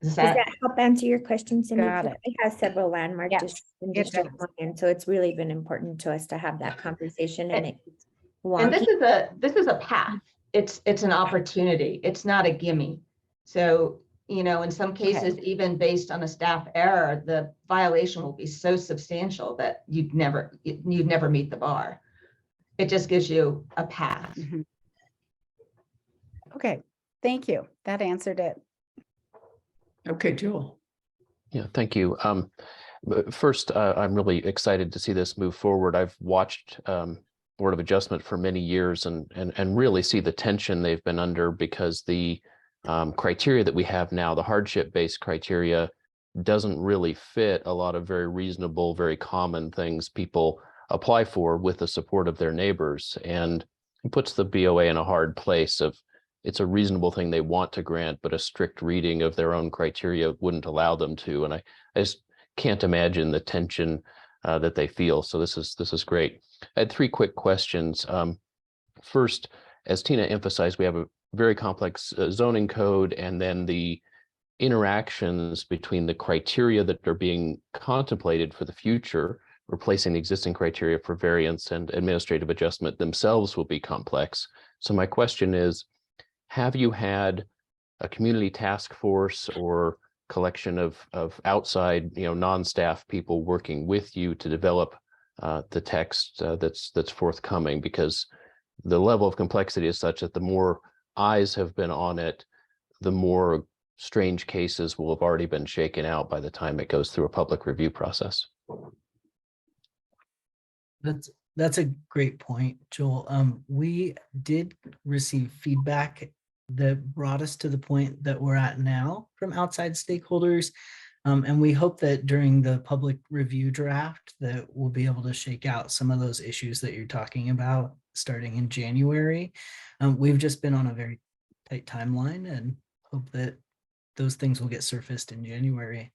Does that help answer your question, Cindy? Got it. We have several landmark Yes, districts in it District does. 1, and so it's really been important to us to have that conversation. And it's And wonky. this is a path. It's an opportunity. It's not a gimme. So, you know, in some cases, even based on a staff error, the violation will be so substantial that you'd never meet the bar. It just gives you a path. Okay, thank you. That answered it. Okay, Joel. Yeah, thank you. But first, I'm really excited to see this move forward. I've watched Board of Adjustment for many years and really see the tension they've been under, because the criteria that we have now, the hardship-based criteria, doesn't really fit a lot of very reasonable, very common things people apply for with the support of their neighbors, and it puts the BOA in a hard place of it's a reasonable thing they want to grant, but a strict reading of their own criteria wouldn't allow them to. And I just can't imagine the tension that they feel. So this is great. I had three quick questions. First, as Tina emphasized, we have a very complex zoning code, and then the interactions between the criteria that are being contemplated for the future, replacing the existing criteria for variance and administrative adjustment themselves will be complex. So my question is, have you had a community task force or collection of outside, non-staff people working with you to develop the text that's forthcoming, because the level of complexity is such that the more eyes have been on it, the more strange cases will have already been shaken out by the time it goes through a public review process. That's a great point, Joel. We did receive feedback that brought us to the point that we're at now from outside stakeholders. And we hope that during the public review draft that we'll be able to shake out some of those issues that you're talking about starting in January. We've just been on a very tight timeline and hope that those things will get surfaced in January.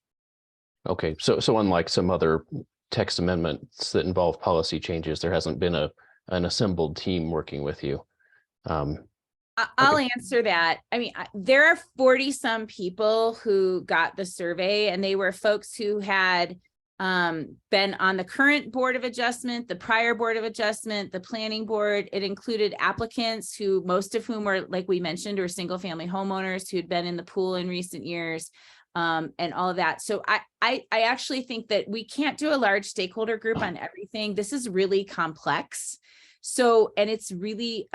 Okay, so unlike some other text amendments that involve policy changes, there hasn't been an assembled team working with you. I'll answer that. I mean, there are 40 some people who got the survey, and they were folks who had been on the current Board of Adjustment, the prior Board of Adjustment, the planning board. It included applicants who, most of whom were, like we mentioned, were single family homeowners who'd been in the pool in recent years, and all of that. So I actually think that we can't do a large stakeholder group on everything. This is really complex. So, and it's really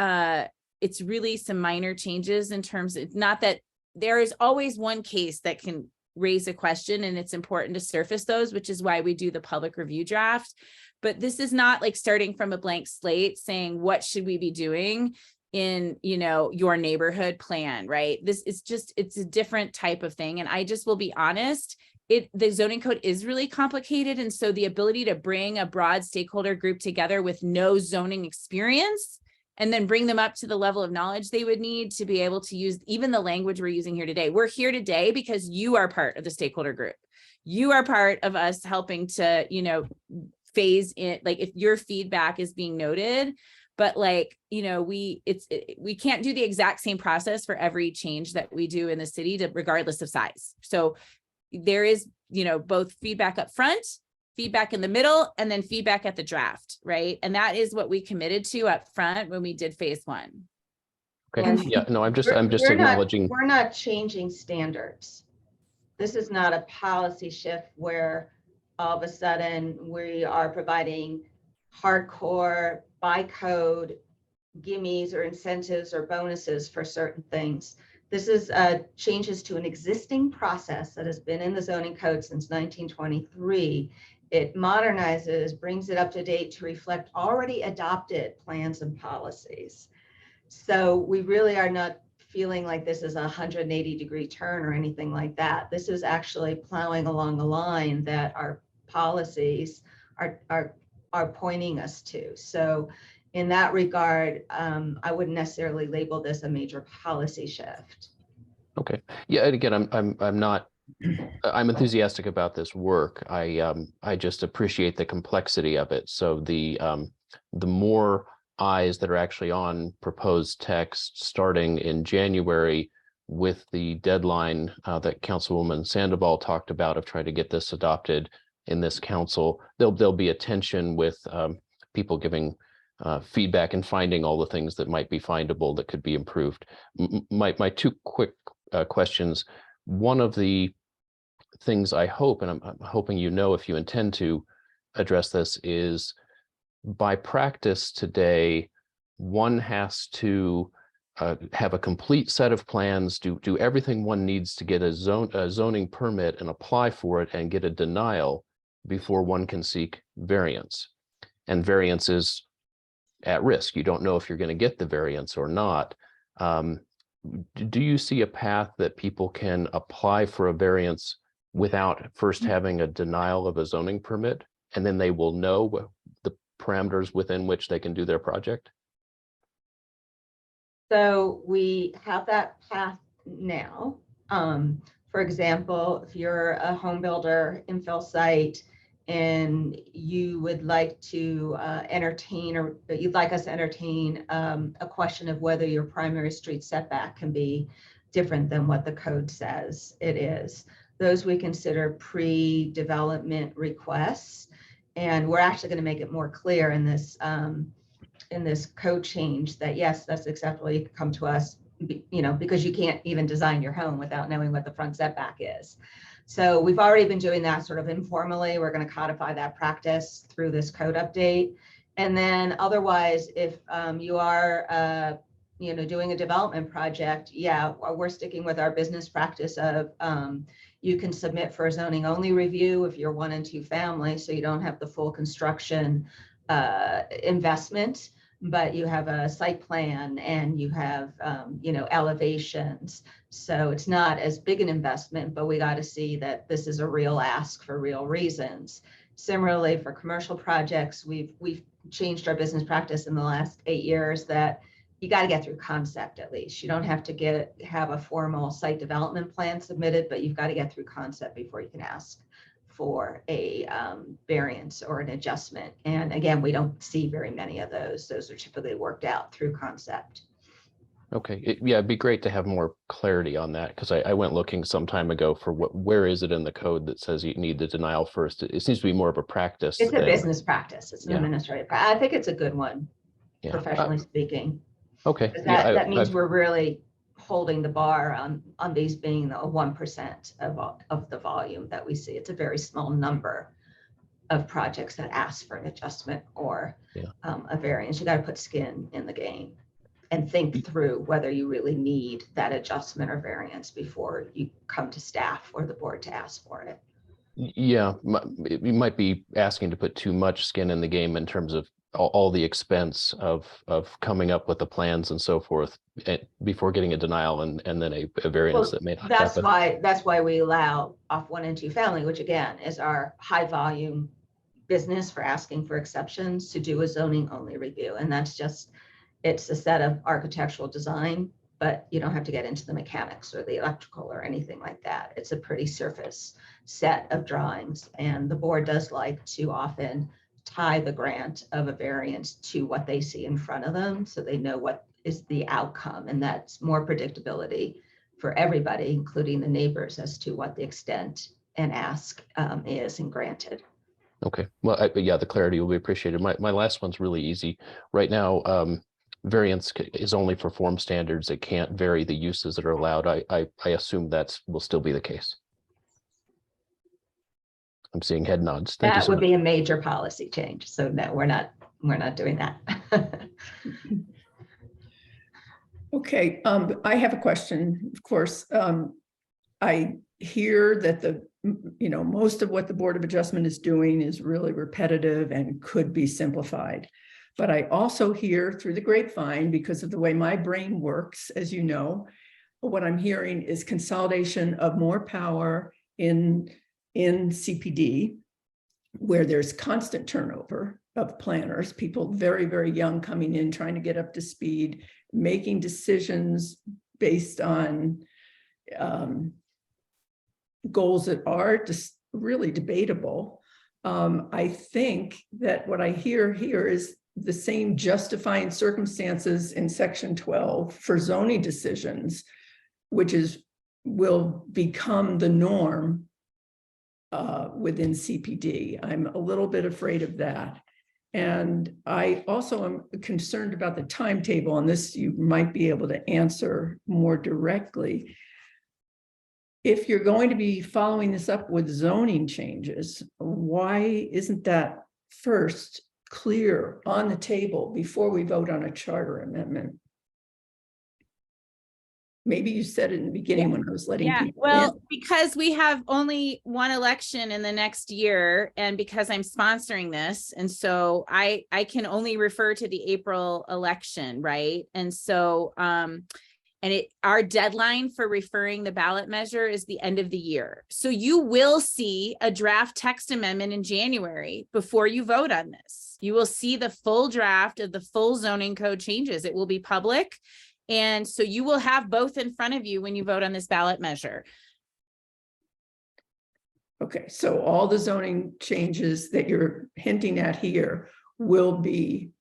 some minor changes in terms of, not that there is always one case that can raise a question, and it's important to surface those, which is why we do the public review draft. But this is not like starting from a blank slate saying, what should we be doing in, your neighborhood plan, right? This is just, it's a different type of thing. And I just will be honest, the zoning code is really complicated. And so the ability to bring a broad stakeholder group together with no zoning experience and then bring them up to the level of knowledge they would need to be able to use even the language we're using here today. We're here today because you are part of the stakeholder group. You are part of us helping to, phase in, like, if your feedback is being noted, but like, we can't do the exact same process for every change that we do in the city, regardless of size. So there is, both feedback up front, feedback in the middle, and then feedback at the draft, right? And that is what we committed to up front when we did phase one. Okay. And Yeah, no, I'm just we're not- acknowledging. We're not changing standards. This is not a policy shift where all of a sudden we are providing hardcore by code gimmies or incentives or bonuses for certain things. This is changes to an existing process that has been in the zoning code since 1923. It modernizes, brings it up to date to reflect already adopted plans and policies. So we really are not feeling like this is a 180-degree turn or anything like that. This is actually plowing along the line that our policies are pointing us to. So in that regard, I wouldn't necessarily label this a major policy shift. Okay. Yeah. And again, I'm enthusiastic about this work. I just appreciate the complexity of it. So the more eyes that are actually on proposed text starting in January, with the deadline that Councilwoman Sandoval talked about of trying to get this adopted in this council, there'll be a tension with people giving feedback and finding all the things that might be findable that could be improved. My two quick questions. One of the things I hope, and I'm hoping if you intend to address this, is by practice today, one has to have a complete set of plans, do everything one needs to get a zoning permit and apply for it and get a denial before one can seek variance. And variance is at risk. You don't know if you're going to get the variance or not. Do you see a path that people can apply for a variance without first having a denial of a zoning permit, and then they will know the parameters within which they can do their project? So we have that path now. For example, if you're a home builder infill site and you would like to entertain, or you'd like us to entertain a question of whether your primary street setback can be different than what the code says it is. Those we consider pre-development requests. And we're actually going to make it more clear in this code change that yes, that's acceptable. You can come to us, because you can't even design your home without knowing what the front setback is. So we've already been doing that sort of informally. We're going to codify that practice through this code update. And then otherwise, if you are, doing a development project, yeah, we're sticking with our business practice of you can submit for a zoning only review if you're 1 and 2 family, so you don't have the full construction investment, but you have a site plan and you have, elevations. So it's not as big an investment, but we got to see that this is a real ask for real reasons. Similarly, for commercial projects, we've changed our business practice in the last 8 years that you got to get through concept at least. You don't have to have a formal site development plan submitted, but you've got to get through concept before you can ask for a variance or an adjustment. And again, we don't see very many of those. Those are typically worked out through concept. Okay, yeah, it'd be great to have more clarity on that, because I went looking some time ago for where is it in the code that says you need the denial first. It seems to be more of a practice. It's a business practice. It's an Yeah. administrative practice. I think it's a good one, Yeah. professionally speaking. Okay. That means we're really holding the bar on these being a 1% of the volume that we see. It's a very small number of projects that ask for an adjustment or a variance. You got to put skin in the game and think through whether you really need that adjustment or variance before you come to staff or the board to ask for it. Yeah, you might be asking to put too much skin in the game in terms of all the expense of coming up with the plans and so forth before getting a denial and then a variance that may not happen. That's why we allow off 1 and 2 family, which again is our high volume business for asking for exceptions, to do a zoning only review. And that's just, it's a set of architectural design, but you don't have to get into the mechanics or the electrical or anything like that. It's a pretty surface set of drawings. And the board does like to often tie the grant of a variance to what they see in front of them, so they know what is the outcome. And that's more predictability for everybody, including the neighbors, as to what the extent and ask is and granted. Okay, well, yeah, the clarity will be appreciated. My last one's really easy. Right now, variance is only for form standards. It can't vary the uses that are allowed. I assume will still be the case. I'm seeing head nods. Thank you That so would much. be a major policy change. So no, we're not doing that. Okay, I have a question, of course. I hear that most of what the Board of Adjustment is doing is really repetitive and could be simplified. But I also hear through the grapevine, because of the way my brain works, as you know, what I'm hearing is consolidation of more power in CPD, where there's constant turnover of planners, people very, very young coming in, trying to get up to speed, making decisions based on goals that are just really debatable. I think that what I hear here is the same justifying circumstances in section 12 for zoning decisions, which will become the norm within CPD. I'm a little bit afraid of that. And I also am concerned about the timetable, and this you might be able to answer more directly. If you're going to be following this up with zoning changes, why isn't that first clear on the table before we vote on a charter amendment? Maybe you said it in the beginning when I was letting people in. Because we have only one election in the next year, and because I'm sponsoring this, and so I can only refer to the April election, right? And so our deadline for referring the ballot measure is the end of the year. So you will see a draft text amendment in January before you vote on this. You will see the full draft of the full zoning code changes. It will be public. And so you will have both in front of you when you vote on this ballot measure. Okay, so all the zoning changes that you're hinting at here will be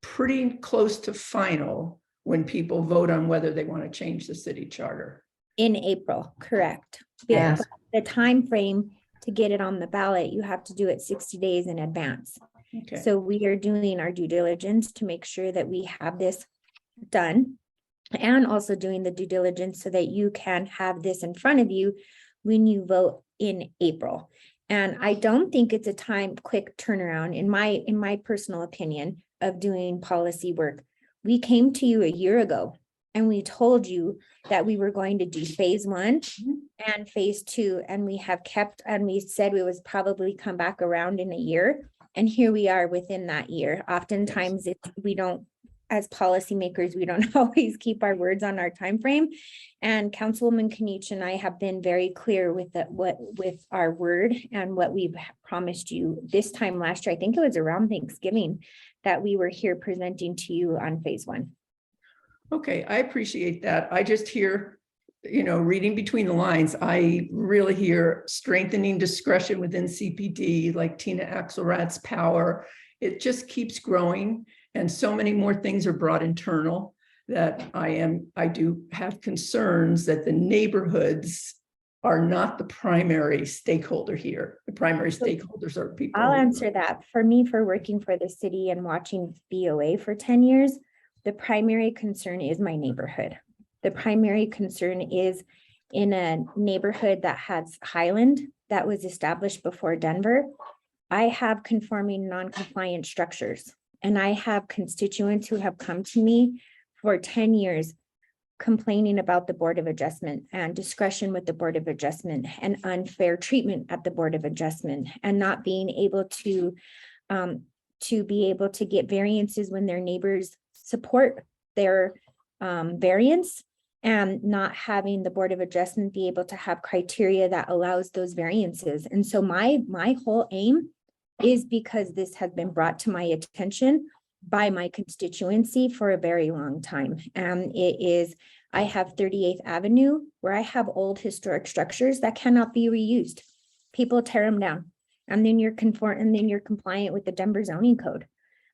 pretty close to final when people vote on whether they want to change the city charter. In April, correct. Yes. The time frame to get it on the ballot, you have to do it 60 days in advance. Okay. So we are doing our due diligence to make sure that we have this done, and also doing the due diligence so that you can have this in front of you when you vote in April. And I don't think it's a quick turnaround in my personal opinion of doing policy work. We came to you a year ago and we told you that we were going to do phase 1 and phase 2, and we have kept, and we said we was probably come back around in a year. And here we are within that year. Oftentimes, if we don't, as policymakers, we don't always keep our words on our time frame. And Councilwoman Kniech and I have been very clear with with our word and what we've promised you this time last year. I think it was around Thanksgiving that we were here presenting to you on phase 1. Okay, I appreciate that. I just hear, reading between the lines, I really hear strengthening discretion within CPD, like Tina Axelrad's power. It just keeps growing, and so many more things are brought internal that I do have concerns that the neighborhoods are not the primary stakeholder here. The primary stakeholders are people. I'll answer that. For me, for working for the city and watching BOA for 10 years, the primary concern is my neighborhood. The primary concern is in a neighborhood that has Highland that was established before Denver. I have conforming non-compliant structures, and I have constituents who have come to me for 10 years complaining about the Board of Adjustment and discretion with the Board of Adjustment and unfair treatment at the Board of Adjustment, and not being able to be able to get variances when their neighbors support their variance, and not having the Board of Adjustment be able to have criteria that allows those variances. And so my whole aim is, because this has been brought to my attention by my constituency for a very long time. And it is, I have 38th Avenue where I have old historic structures that cannot be reused. People tear them down, and then you're compliant with the Denver zoning code.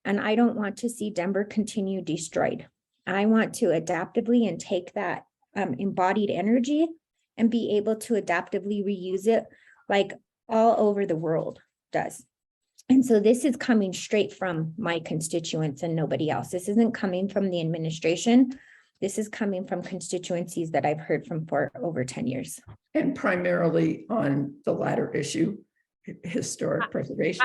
And I don't want to see Denver continue destroyed. I want to adaptively and take that embodied energy and be able to adaptively reuse it like all over the world does. And so this is coming straight from my constituents and nobody else. This isn't coming from the administration. This is coming from constituencies that I've heard from for over 10 years. And primarily on the latter issue, historic preservation.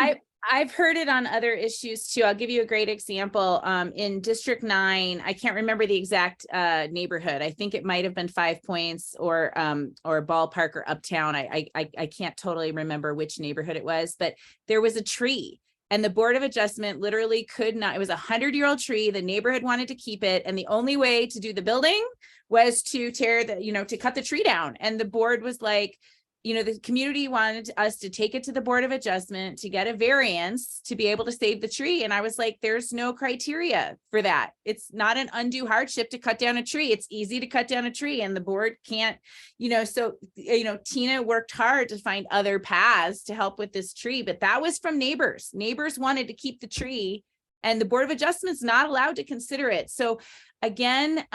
I've heard it on other issues too. I'll give you a great example. In District 9, I can't remember the exact neighborhood. I think it might have been 5 Points or Ballpark or Uptown. I can't totally remember which neighborhood it was, but there was a tree, and the Board of Adjustment literally could not. It was a 100-year-old tree. The neighborhood wanted to keep it, and the only way to do the building was to to cut the tree down. And the board was like, the community wanted us to take it to the Board of Adjustment to get a variance to be able to save the tree. And I was like, there's no criteria for that. It's not an undue hardship to cut down a tree. It's easy to cut down a tree, and the board can't, Tina worked hard to find other paths to help with this tree, but that was from neighbors. Neighbors wanted to keep the tree, and the Board of Adjustment's not allowed to consider it. So again,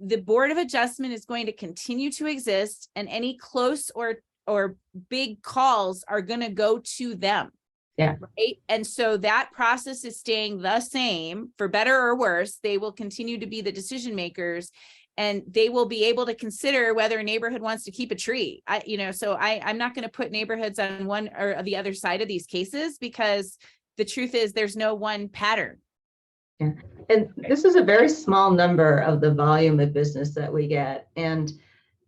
the Board of Adjustment is going to continue to exist, and any close or big calls are going to go to them. Yeah. Right. And so that process is staying the same, for better or worse. They will continue to be the decision makers, and they will be able to consider whether a neighborhood wants to keep a tree. So I'm not going to put neighborhoods on one or the other side of these cases, because the truth is there's no one pattern. Yeah. And this is a very small number of the volume of business that we get. And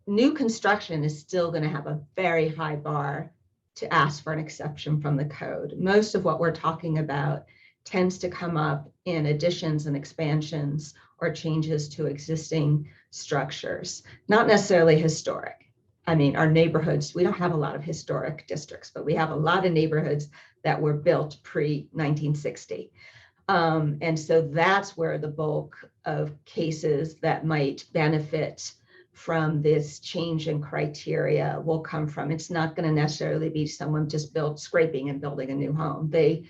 new construction is still going to have a very high bar to ask for an exception from the code. Most of what we're talking about tends to come up in additions and expansions or changes to existing structures, not necessarily historic. I mean, our neighborhoods, we don't have a lot of historic districts, but we have a lot of neighborhoods that were built pre-1960. And so that's where the bulk of cases that might benefit from this change in criteria will come from. It's not going to necessarily be someone just scraping and building a new home. They,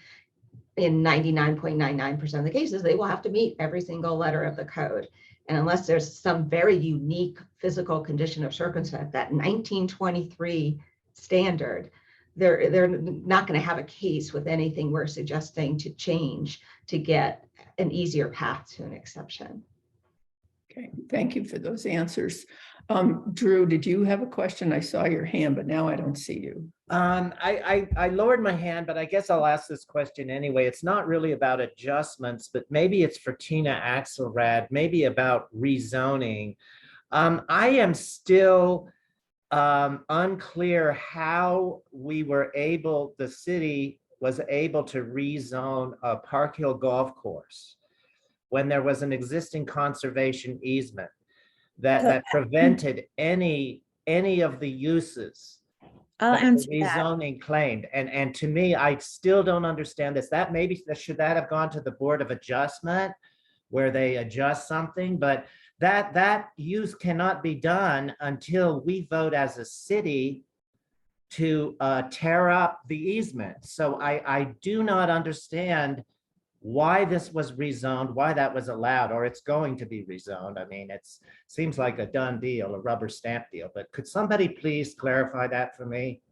in 99.99% of the cases, they will have to meet every single letter of the code. And unless there's some very unique physical condition of circumstance, that 1923 standard, they're not going to have a case with anything we're suggesting to change to get an easier path to an exception. Okay, thank you for those answers. Drew, did you have a question? I saw your hand, but now I don't see you. I lowered my hand, but I guess I'll ask this question anyway. It's not really about adjustments, but maybe it's for Tina Axelrad, maybe about rezoning. I am still unclear how the city was able to rezone a Park Hill golf course when there was an existing conservation easement that prevented any of the uses I'll that the answer that. rezoning claimed. And to me, I still don't understand this. That maybe should that have gone to the Board of Adjustment where they adjust something, but that use cannot be done until we vote as a city to tear up the easement. So I do not understand why this was rezoned, why that was allowed, or it's going to be rezoned. I mean, seems like a done deal, a rubber stamp deal, but could somebody please clarify that for me?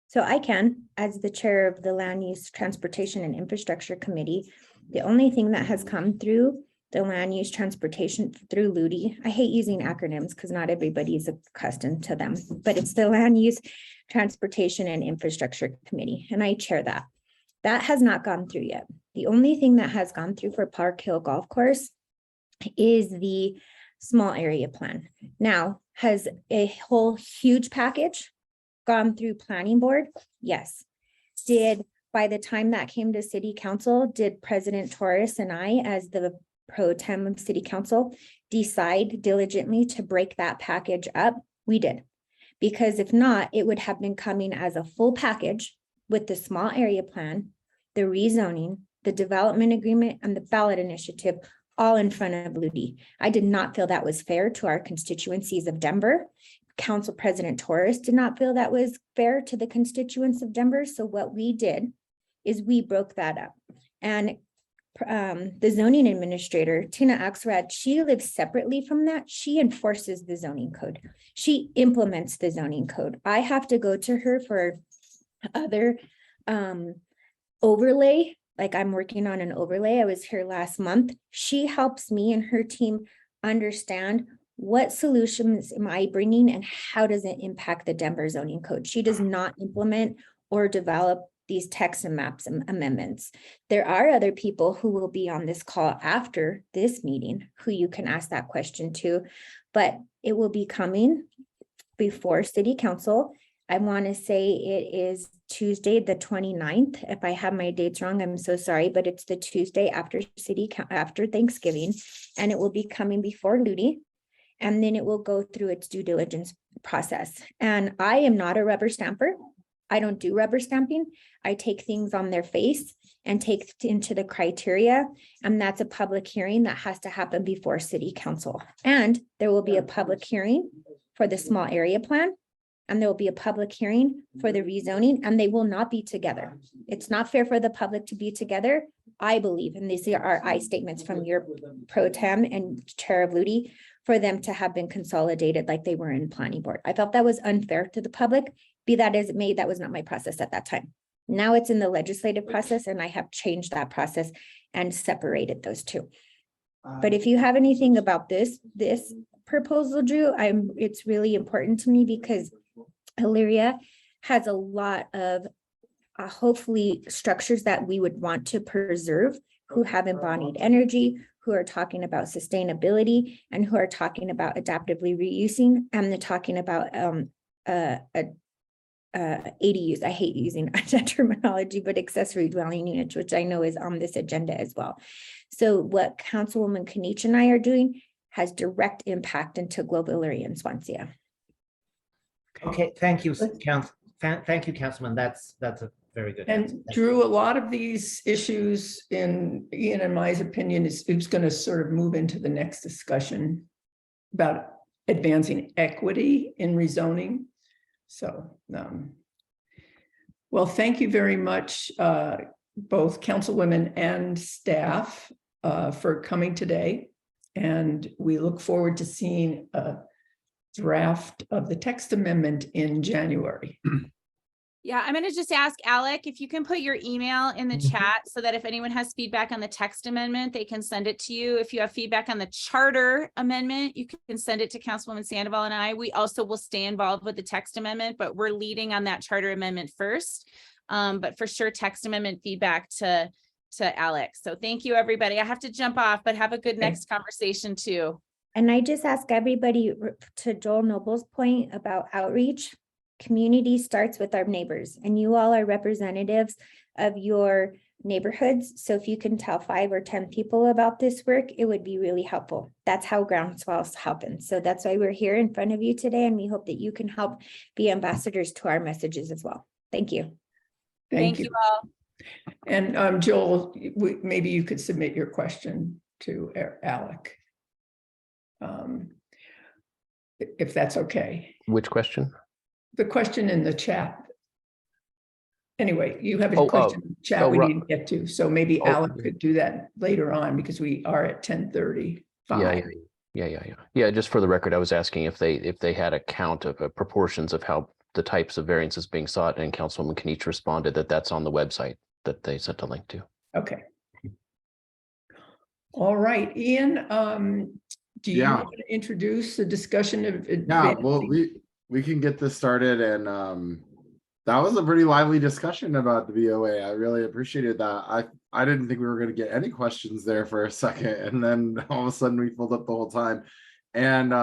So I can, as the chair of the Land Use, Transportation and Infrastructure Committee, the only thing that has come through the Land Use Transportation through LUTI, I hate using acronyms because not everybody is accustomed to them, but it's the Land Use, Transportation and Infrastructure Committee, and I chair that. That has not gone through yet. The only thing that has gone through for Park Hill Golf Course is the small area plan. Now, has a whole huge package gone through planning board? Yes. By the time that came to city council, did President Torres and I, as the pro tem of city council, decide diligently to break that package up? We did. Because if not, it would have been coming as a full package with the small area plan, the rezoning, the development agreement, and the ballot initiative all in front of LUTI. I did not feel that was fair to our constituencies of Denver. Council President Torres did not feel that was fair to the constituents of Denver. So what we did is we broke that up. And the zoning administrator, Tina Axelrad, she lives separately from that. She enforces the zoning code. She implements the zoning code. I have to go to her for other overlay, like I'm working on an overlay. I was here last month. She helps me and her team understand what solutions am I bringing and how does it impact the Denver zoning code. She does not implement or develop these text and maps and amendments. There are other people who will be on this call after this meeting who you can ask that question to, but it will be coming before city council. I want to say it is Tuesday, the 29th. If I have my dates wrong, I'm so sorry, but it's the Tuesday after after Thanksgiving, and it will be coming before LUTI, and then it will go through its due diligence process. And I am not a rubber stamper. I don't do rubber stamping. I take things on their face and take into the criteria, and that's a public hearing that has to happen before city council. And there will be a public hearing for the small area plan, and there will be a public hearing for the rezoning, and they will not be together. It's not fair for the public to be together, I believe, and these are I statements from your pro tem and chair of LUTI, for them to have been consolidated like they were in planning board. I felt that was unfair to the public. Be that as it may, that was not my process at that time. Now it's in the legislative process, and I have changed that process and separated those two. But if you have anything about this proposal, Drew, it's really important to me because Illyria has a lot of hopefully structures that we would want to preserve, who have embodied energy, who are talking about sustainability, and who are talking about adaptively reusing, and they're talking about ADUs. I hate using that terminology, but accessory dwelling units, which I know is on this agenda as well. So what Councilwoman Kniech and I are doing has direct impact into Global Illyria and Swansea. Okay, thank you, thank you, Councilman. That's a very good answer. And Drew, a lot of these issues, in Ian and my opinion, is going to sort of move into the next discussion about advancing equity in rezoning. So, well, thank you very much, both councilwomen and staff, for coming today. And we look forward to seeing a draft of the text amendment in January. Yeah, I'm gonna just ask Alek if you can put your email in the Mhm. chat so that if anyone has feedback on the text amendment, they can send it to you. If you have feedback on the charter amendment, you can send it to Councilwoman Sandoval and I. We also will stay involved with the text amendment, but we're leading on that charter amendment first. But for sure, text amendment feedback to Alek. So thank you, everybody. I have to jump off, but have a good next conversation too. And I just ask everybody to Joel Noble's point about outreach. Community starts with our neighbors, and you all are representatives of your neighborhoods. So if you can tell 5 or 10 people about this work, it would be really helpful. That's how groundswells happen. So that's why we're here in front of you today, and we hope that you can help be ambassadors to our messages as well. Thank you. Thank you all. And Joel, maybe you could submit your question to Alek. If that's okay. Which question? The question in the chat. Anyway, you have a question in the chat we didn't get to, so maybe Alek could do that later on because we are at 10:30. Yeah. Just for the record, I was asking if they had a count of proportions of how the types of variances being sought, and Councilwoman Kniech responded that that's on the website that they sent a link to. Okay. All right, Ian, do you want to introduce the discussion of advancing? Well, we can get this started, and that was a pretty lively discussion about the BOA. I really appreciated that. I didn't think we were going to get any questions there for a second, and then all of a sudden we filled up the whole time. And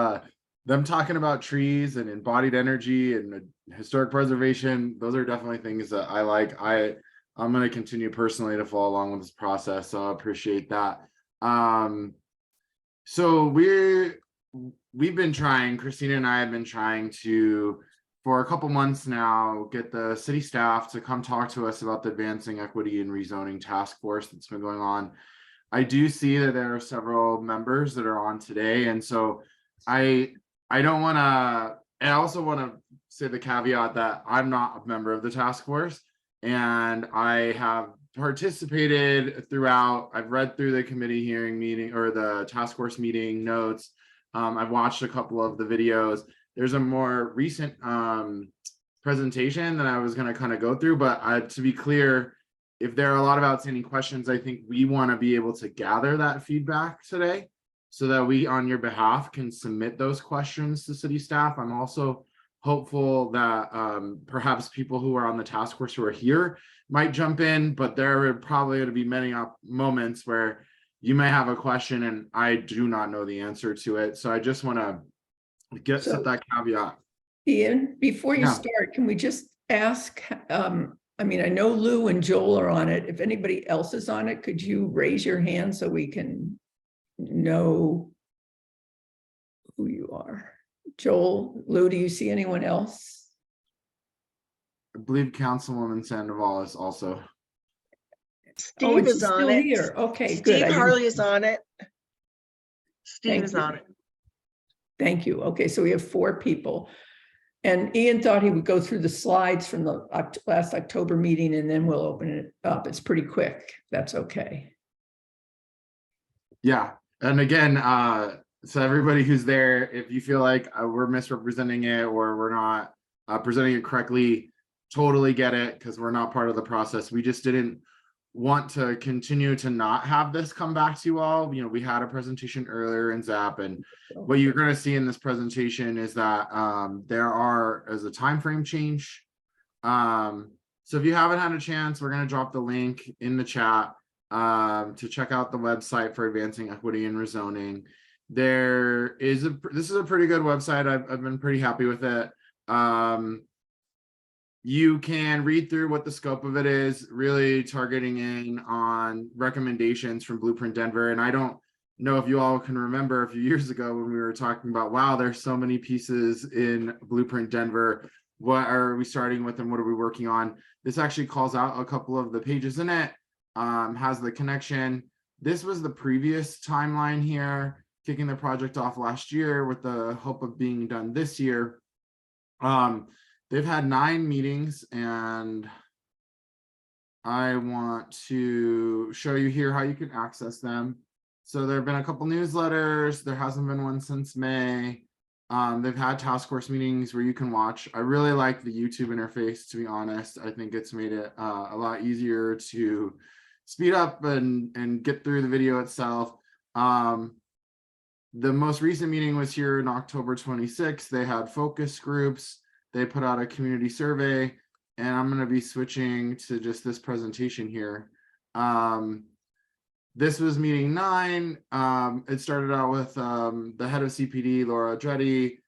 them talking about trees and embodied energy and historic preservation, those are definitely things that I like. I'm going to continue personally to follow along with this process, so I appreciate that. So we've been trying, Christina and I have been trying to, for a couple months now, get the city staff to come talk to us about the Advancing Equity and Rezoning Task Force that's been going on. I do see that there are several members that are on today, and so I don't want to, I also want to say the caveat that I'm not a member of the task force, and I have participated throughout. I've read through the committee hearing meeting or the task force meeting notes. I've watched a couple of the videos. There's a more recent presentation that I was going to kind of go through, but to be clear, if there are a lot of outstanding questions, I think we want to be able to gather that feedback today so that we, on your behalf, can submit those questions to city staff. I'm also hopeful that perhaps people who are on the task force who are here might jump in, but there are probably going to be many moments where you may have a question and I do not know the answer to it. So I just want to set that caveat. Ian, before you start, can we just ask, I mean, I know Lou and Joel are on it. If anybody else is on it, could you raise your hand so we can know who you are? Joel, Lou, do you see anyone else? I believe Councilwoman Sandoval is also. Steve is on it. Here. Okay, good. Steve Harley is on it. Steve is on it. Thank you. Okay, so we have 4 people. And Ian thought he would go through the slides from the last October meeting and then we'll open it up. It's pretty quick. That's okay. Yeah. And again, so everybody who's there, if you feel like we're misrepresenting it or we're not presenting it correctly, totally get it, because we're not part of the process. We just didn't want to continue to not have this come back to you all. You know, we had a presentation earlier in ZAP, and what you're going to see in this presentation is that there is a time frame change. So if you haven't had a chance, we're going to drop the link in the chat to check out the website for Advancing Equity and Rezoning. This is a pretty good website. I've been pretty happy with it. You can read through what the scope of it is, really targeting in on recommendations from Blueprint Denver. And I don't know if you all can remember a few years ago when we were talking about, wow, there's so many pieces in Blueprint Denver. What are we starting with and what are we working on? This actually calls out a couple of the pages in it, has the connection. This was the previous timeline here, kicking the project off last year with the hope of being done this year. They've had 9 meetings, and I want to show you here how you can access them. So there have been a couple newsletters. There hasn't been one since May. They've had task force meetings where you can watch. I really like the YouTube interface, to be honest. I think it's made it a lot easier to speed up and get through the video itself. The most recent meeting was here in October 26th. They had focus groups. They put out a community survey, and I'm going to be switching to just this presentation here. This was meeting 9. It started out with the head of CPD, Laura Dreddy,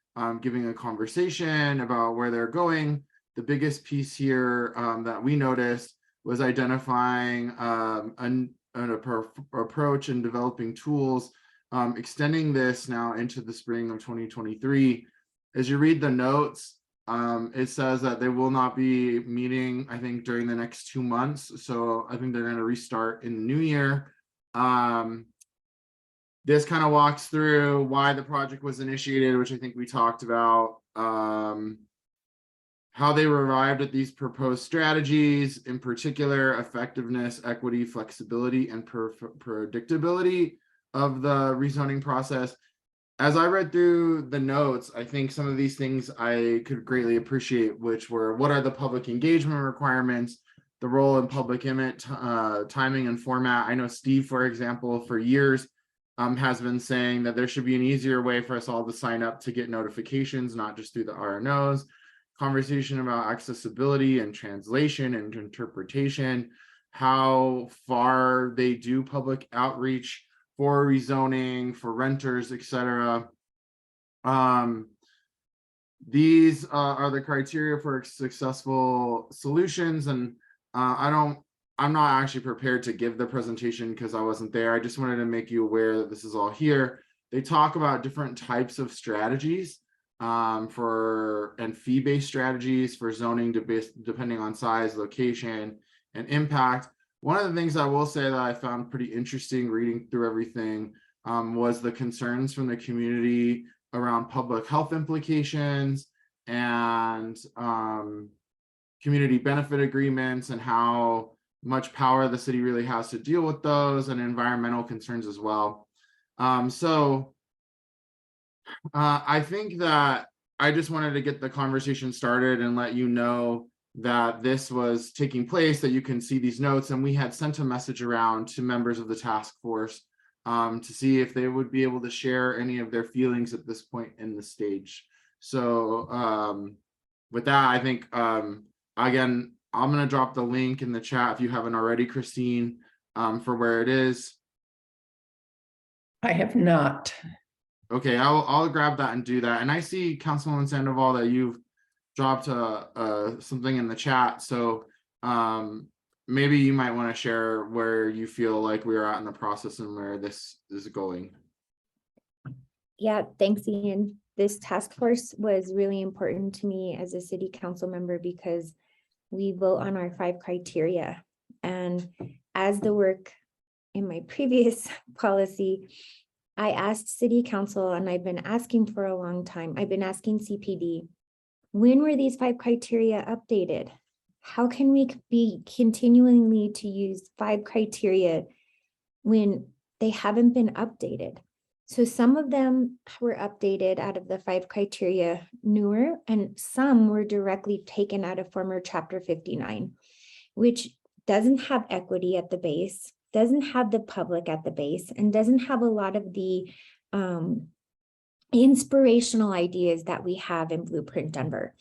giving a conversation about where they're going. The biggest piece here that we noticed was identifying an approach and developing tools, extending this now into the spring of 2023. As you read the notes, it says that they will not be meeting, I think, during the next 2 months. So I think they're going to restart in the new year. This kind of walks through why the project was initiated, which I think we talked about, how they arrived at these proposed strategies, in particular, effectiveness, equity, flexibility, and predictability of the rezoning process. As I read through the notes, I think some of these things I could greatly appreciate, which were, what are the public engagement requirements, the role in public input, timing and format. I know Steve, for example, for years has been saying that there should be an easier way for us all to sign up to get notifications, not just through the RNOs. Conversation about accessibility and translation and interpretation, how far they do public outreach for rezoning, for renters, etc. These are the criteria for successful solutions, and I'm not actually prepared to give the presentation because I wasn't there. I just wanted to make you aware that this is all here. They talk about different types of strategies and fee-based strategies for zoning depending on size, location, and impact. One of the things I will say that I found pretty interesting reading through everything was the concerns from the community around public health implications and community benefit agreements and how much power the city really has to deal with those, and environmental concerns as well. I think that I just wanted to get the conversation started and let you know that this was taking place, that you can see these notes, and we had sent a message around to members of the task force to see if they would be able to share any of their feelings at this point in the stage. So with that, I think, again, I'm going to drop the link in the chat if you haven't already, Christine, for where it is. I have not. Okay, I'll grab that and do that. And I see, Councilwoman Sandoval, that you've dropped something in the chat. So maybe you might want to share where you feel like we are at in the process and where this is going. Yeah, thanks, Ian. This task force was really important to me as a city council member because we vote on our 5 criteria. And as the work in my previous policy, I asked city council, and I've been asking for a long time, I've been asking CPD, when were these 5 criteria updated? How can we be continually to use 5 criteria when they haven't been updated? So some of them were updated out of the 5 criteria newer, and some were directly taken out of former chapter 59, which doesn't have equity at the base, doesn't have the public at the base, and doesn't have a lot of the inspirational ideas that we have in Blueprint Denver.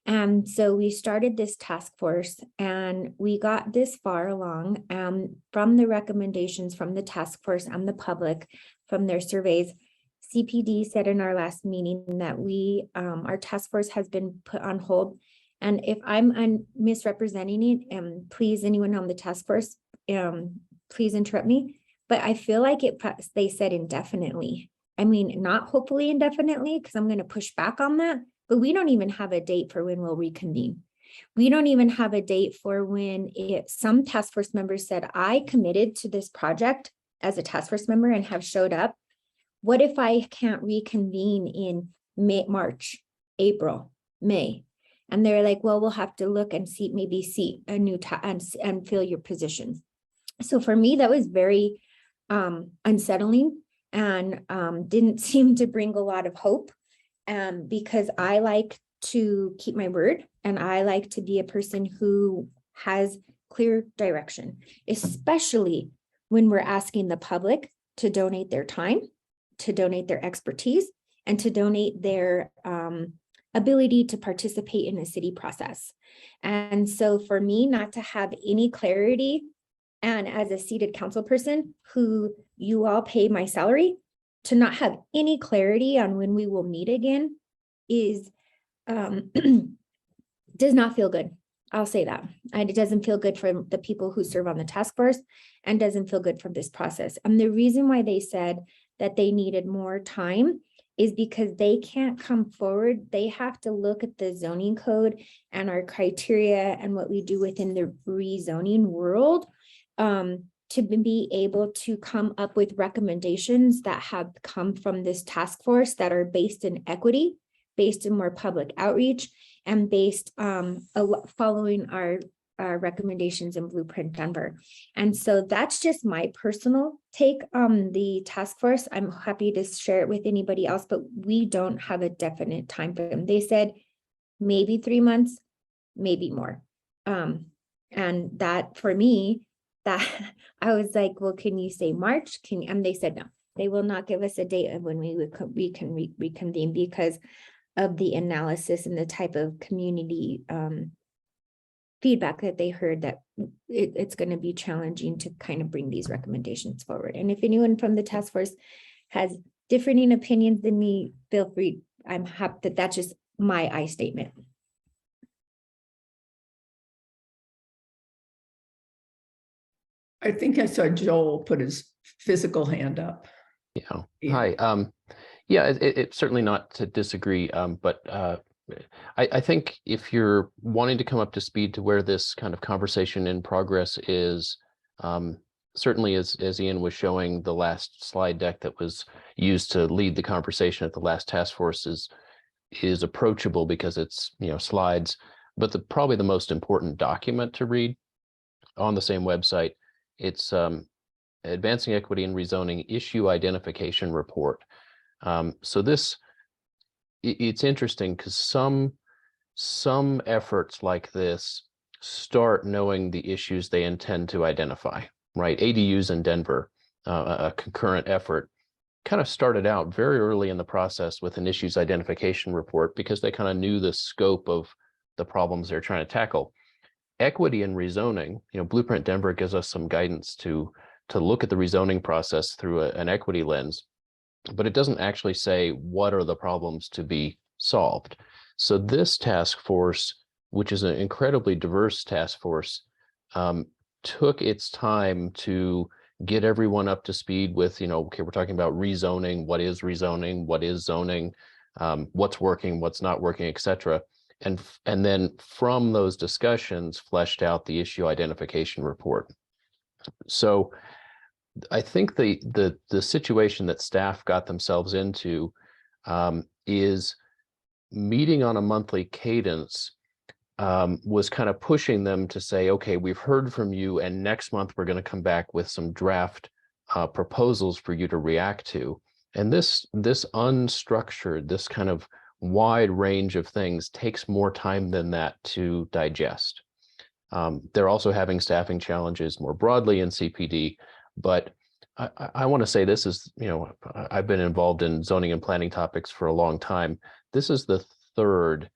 And so we started this task force, and we got this far along from the recommendations from the task force and the public from their surveys. CPD said in our last meeting that our task force has been put on hold. And if I'm misrepresenting it, please, anyone on the task force, please interrupt me. But I feel like they said indefinitely. I mean, not hopefully indefinitely, because I'm going to push back on that. But we don't even have a date for when we'll reconvene. We don't even have a date for when some task force members said, I committed to this project as a task force member and have showed up. What if I can't reconvene in March, April, May? And they're like, well, we'll have to look and see a new and fill your position. So for me, that was very unsettling and didn't seem to bring a lot of hope. because I like to keep my word and I like to be a person who has clear direction, especially when we're asking the public to donate their time, to donate their expertise, and to donate their ability to participate in a city process. And so for me not to have any clarity, and as a seated council person who you all pay my salary, to not have any clarity on when we will meet again is does not feel good. I'll say that. And it doesn't feel good for the people who serve on the task force and doesn't feel good from this process. And the reason why they said that they needed more time is because they can't come forward. They have to look at the zoning code and our criteria and what we do within the rezoning world to be able to come up with recommendations that have come from this task force that are based in equity, based in more public outreach, and based following our recommendations in Blueprint Denver. And so that's just my personal take on the task force. I'm happy to share it with anybody else, but we don't have a definite time frame. They said maybe 3 months, maybe more. And that for me, that I was like, well, can you say March? And they said no, they will not give us a date of when we can reconvene because of the analysis and the type of community feedback that they heard, that it's going to be challenging to kind of bring these recommendations forward. And if anyone from the task force has differing opinions than me, feel free. I'm happy that that's just my I statement. I think I saw Joel put his physical hand up. Yeah. Yeah. Hi. Yeah, it's certainly not to disagree, but I think if you're wanting to come up to speed to where this kind of conversation in progress is, certainly as Ian was showing, the last slide deck that was used to lead the conversation at the last task force is approachable because it's, slides, but probably the most important document to read on the same website, it's Advancing Equity and Rezoning Issue Identification Report. So it's interesting because some efforts like this start knowing the issues they intend to identify, right? ADUs in Denver, a concurrent effort, kind of started out very early in the process with an issues identification report because they kind of knew the scope of the problems they're trying to tackle. Equity and rezoning, Blueprint Denver gives us some guidance to look at the rezoning process through an equity lens, but it doesn't actually say what are the problems to be solved. So this task force, which is an incredibly diverse task force, took its time to get everyone up to speed with, okay, we're talking about rezoning, what is zoning, what's working, what's not working, etc. And then from those discussions fleshed out the issue identification report. So I think the situation that staff got themselves into is meeting on a monthly cadence was kind of pushing them to say, okay, we've heard from you, and next month we're going to come back with some draft proposals for you to react to. And this unstructured, this kind of wide range of things takes more time than that to digest. They're also having staffing challenges more broadly in CPD, but I want to say this is, I've been involved in zoning and planning topics for a long time. This is the third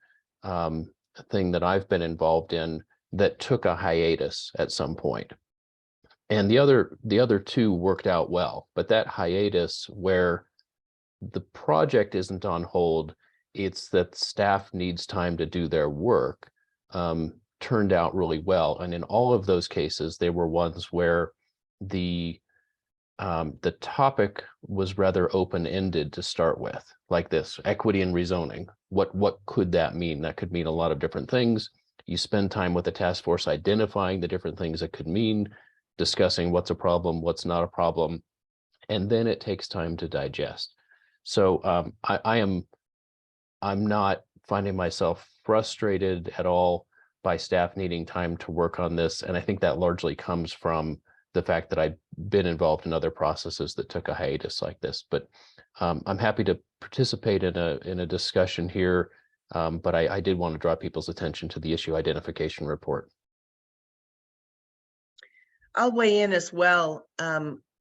thing that I've been involved in that took a hiatus at some point. And the other two worked out well, but that hiatus where the project isn't on hold, it's that staff needs time to do their work, turned out really well. And in all of those cases, they were ones where the topic was rather open-ended to start with, like this, equity and rezoning. What could that mean? That could mean a lot of different things. You spend time with the task force identifying the different things it could mean, discussing what's a problem, what's not a problem, and then it takes time to digest. So I'm not finding myself frustrated at all by staff needing time to work on this. And I think that largely comes from the fact that I'd been involved in other processes that took a hiatus like this. But I'm happy to participate in a discussion here, but I did want to draw people's attention to the issue identification report. I'll weigh in as well.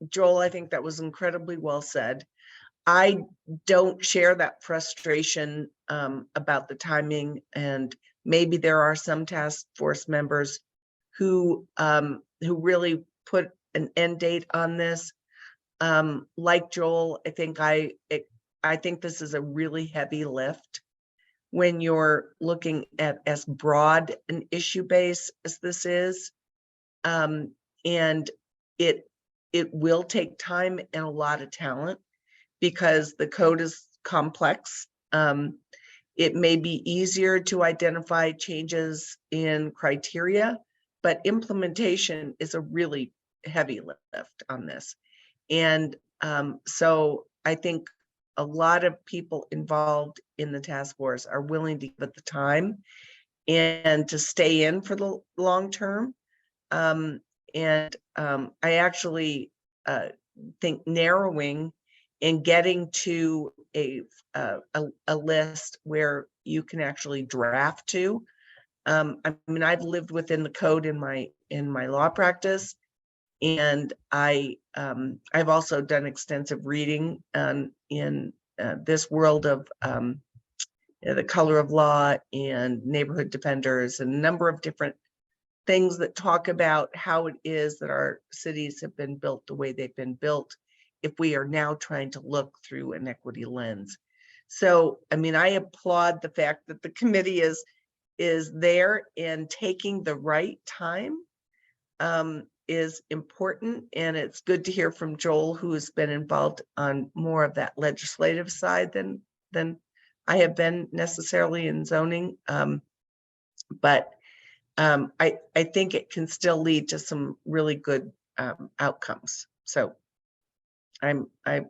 Joel, I think that was incredibly well said. I don't share that frustration about the timing, and maybe there are some task force members who really put an end date on this. Like Joel, I think this is a really heavy lift when you're looking at as broad an issue base as this is. And it will take time and a lot of talent because the code is complex. It may be easier to identify changes in criteria, but implementation is a really heavy lift on this. And so I think a lot of people involved in the task force are willing to give it the time and to stay in for the long term. I actually think narrowing and getting to a list where you can actually draft to. I mean, I've lived within the code in my law practice, and I've also done extensive reading in this world of the color of law and neighborhood defenders and a number of different things that talk about how it is that our cities have been built the way they've been built if we are now trying to look through an equity lens. So, I mean, I applaud the fact that the committee is there, and taking the right time is important. And it's good to hear from Joel, who has been involved on more of that legislative side than I have been necessarily in zoning. But I think it can still lead to some really good outcomes. So I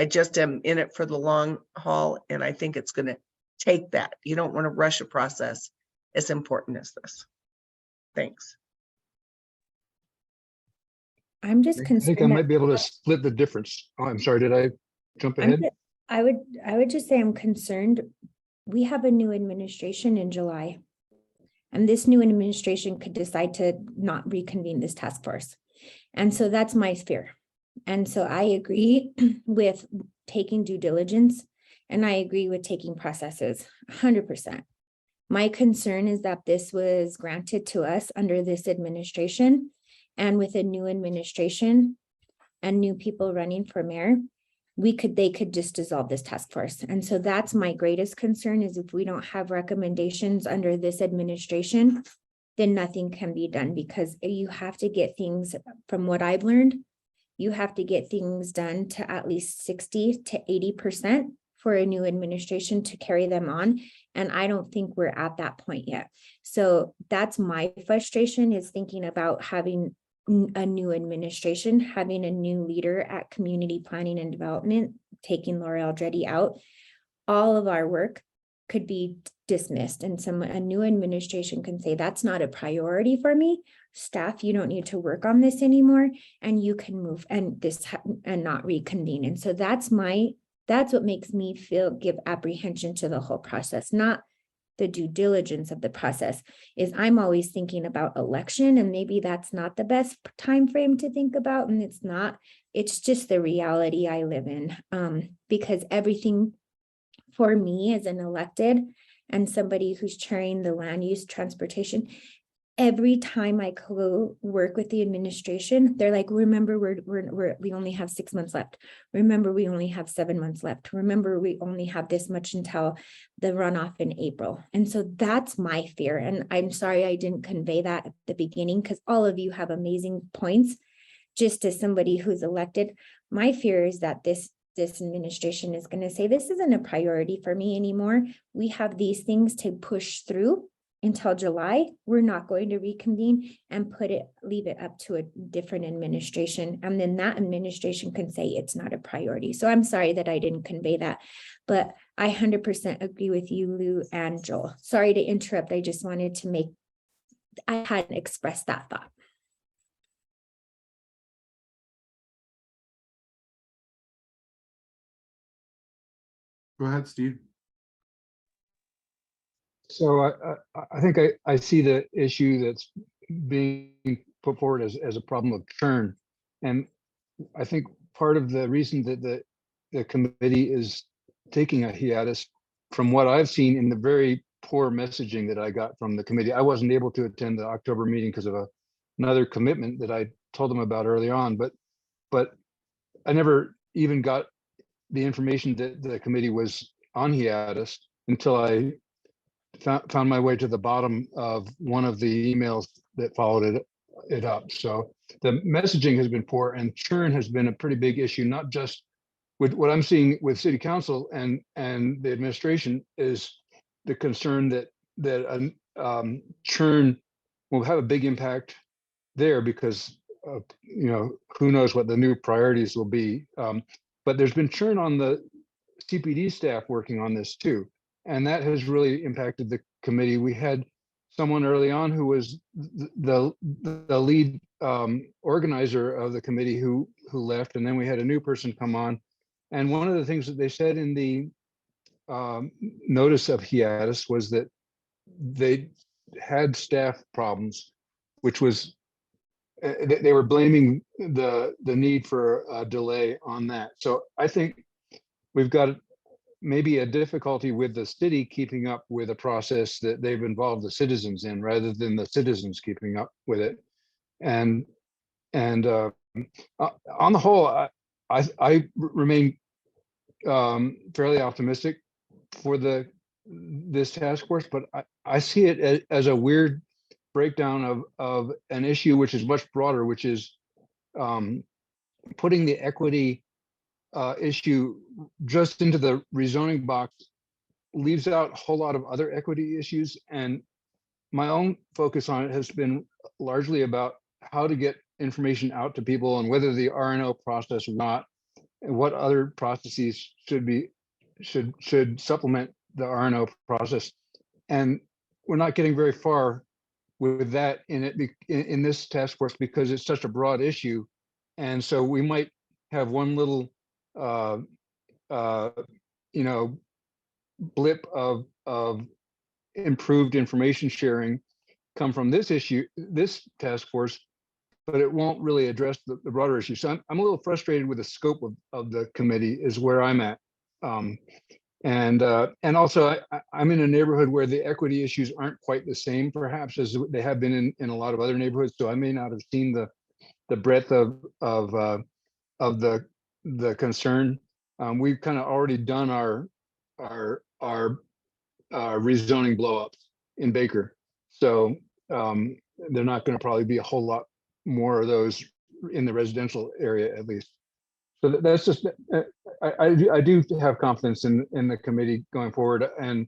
just am in it for the long haul, and I think it's going to take that. You don't want to rush a process as important as this. Thanks. I'm just I concerned. think I might be able to split the difference. Oh, I'm sorry, did I jump ahead? I would just say I'm concerned. We have a new administration in July, and this new administration could decide to not reconvene this task force. And so that's my fear. And so I agree with taking due diligence, and I agree with taking processes 100%. My concern is that this was granted to us under this administration, and with a new administration and new people running for mayor, they could just dissolve this task force. And so that's my greatest concern, is if we don't have recommendations under this administration, then nothing can be done, because you have to get things, from what I've learned, you have to get things done to at least 60 to 80% for a new administration to carry them on. And I don't think we're at that point yet. So that's my frustration, is thinking about having a new administration, having a new leader at community planning and development, taking Laura Aldretti out. All of our work could be dismissed, and a new administration can say, that's not a priority for me. Staff, you don't need to work on this anymore, and you can move and not reconvene. And so that's what makes me give apprehension to the whole process, not the due diligence of the process. Is I'm always thinking about election, and maybe that's not the best time frame to think about, and it's not. It's just the reality I live in, because everything for me as an elected and somebody who's chairing the land use transportation, every time I go work with the administration, they're like, remember, we only have 6 months left. Remember, we only have 7 months left. Remember, we only have this much until the runoff in April. And so that's my fear. And I'm sorry I didn't convey that at the beginning, because all of you have amazing points. Just as somebody who's elected, my fear is that this administration is going to say, this isn't a priority for me anymore. We have these things to push through until July. We're not going to reconvene, and leave it up to a different administration. And then that administration can say it's not a priority. So I'm sorry that I didn't convey that, but I 100% agree with you, Lou and Joel. Sorry to interrupt. I just wanted to I hadn't expressed that thought. Go ahead, Steve. So I think I see the issue that's being put forward as a problem of churn. And I think part of the reason that the committee is taking a hiatus, from what I've seen in the very poor messaging that I got from the committee, I wasn't able to attend the October meeting because of another commitment that I told them about early on, but I never even got the information that the committee was on hiatus until I found my way to the bottom of one of the emails that followed it up. So the messaging has been poor, and churn has been a pretty big issue, not just with what I'm seeing with city council and the administration, is the concern that churn will have a big impact there because who knows what the new priorities will be. But there's been churn on the CPD staff working on this too. And that has really impacted the committee. We had someone early on who was the lead organizer of the committee who left, and then we had a new person come on. And one of the things that they said in the notice of hiatus was that they had staff problems, which was they were blaming the need for a delay on that. So I think we've got maybe a difficulty with the city keeping up with a process that they've involved the citizens in, rather than the citizens keeping up with it. And on the whole, I remain fairly optimistic for this task force, but I see it as a weird breakdown of an issue which is much broader, which is putting the equity issue just into the rezoning box leaves out a whole lot of other equity issues. And my own focus on it has been largely about how to get information out to people and whether the RNO process or not, and what other processes should supplement the RNO process. And we're not getting very far with that in this task force because it's such a broad issue. And so we might have one little blip of improved information sharing come from this task force, but it won't really address the broader issue. So I'm a little frustrated with the scope of the committee is where I'm at. And also I'm in a neighborhood where the equity issues aren't quite the same perhaps as they have been in a lot of other neighborhoods. So I may not have seen the breadth of the concern. We've kind of already done our rezoning blowups in Baker. So they're not going to probably be a whole lot more of those in the residential area, at least. So that's just, I do have confidence in the committee going forward, and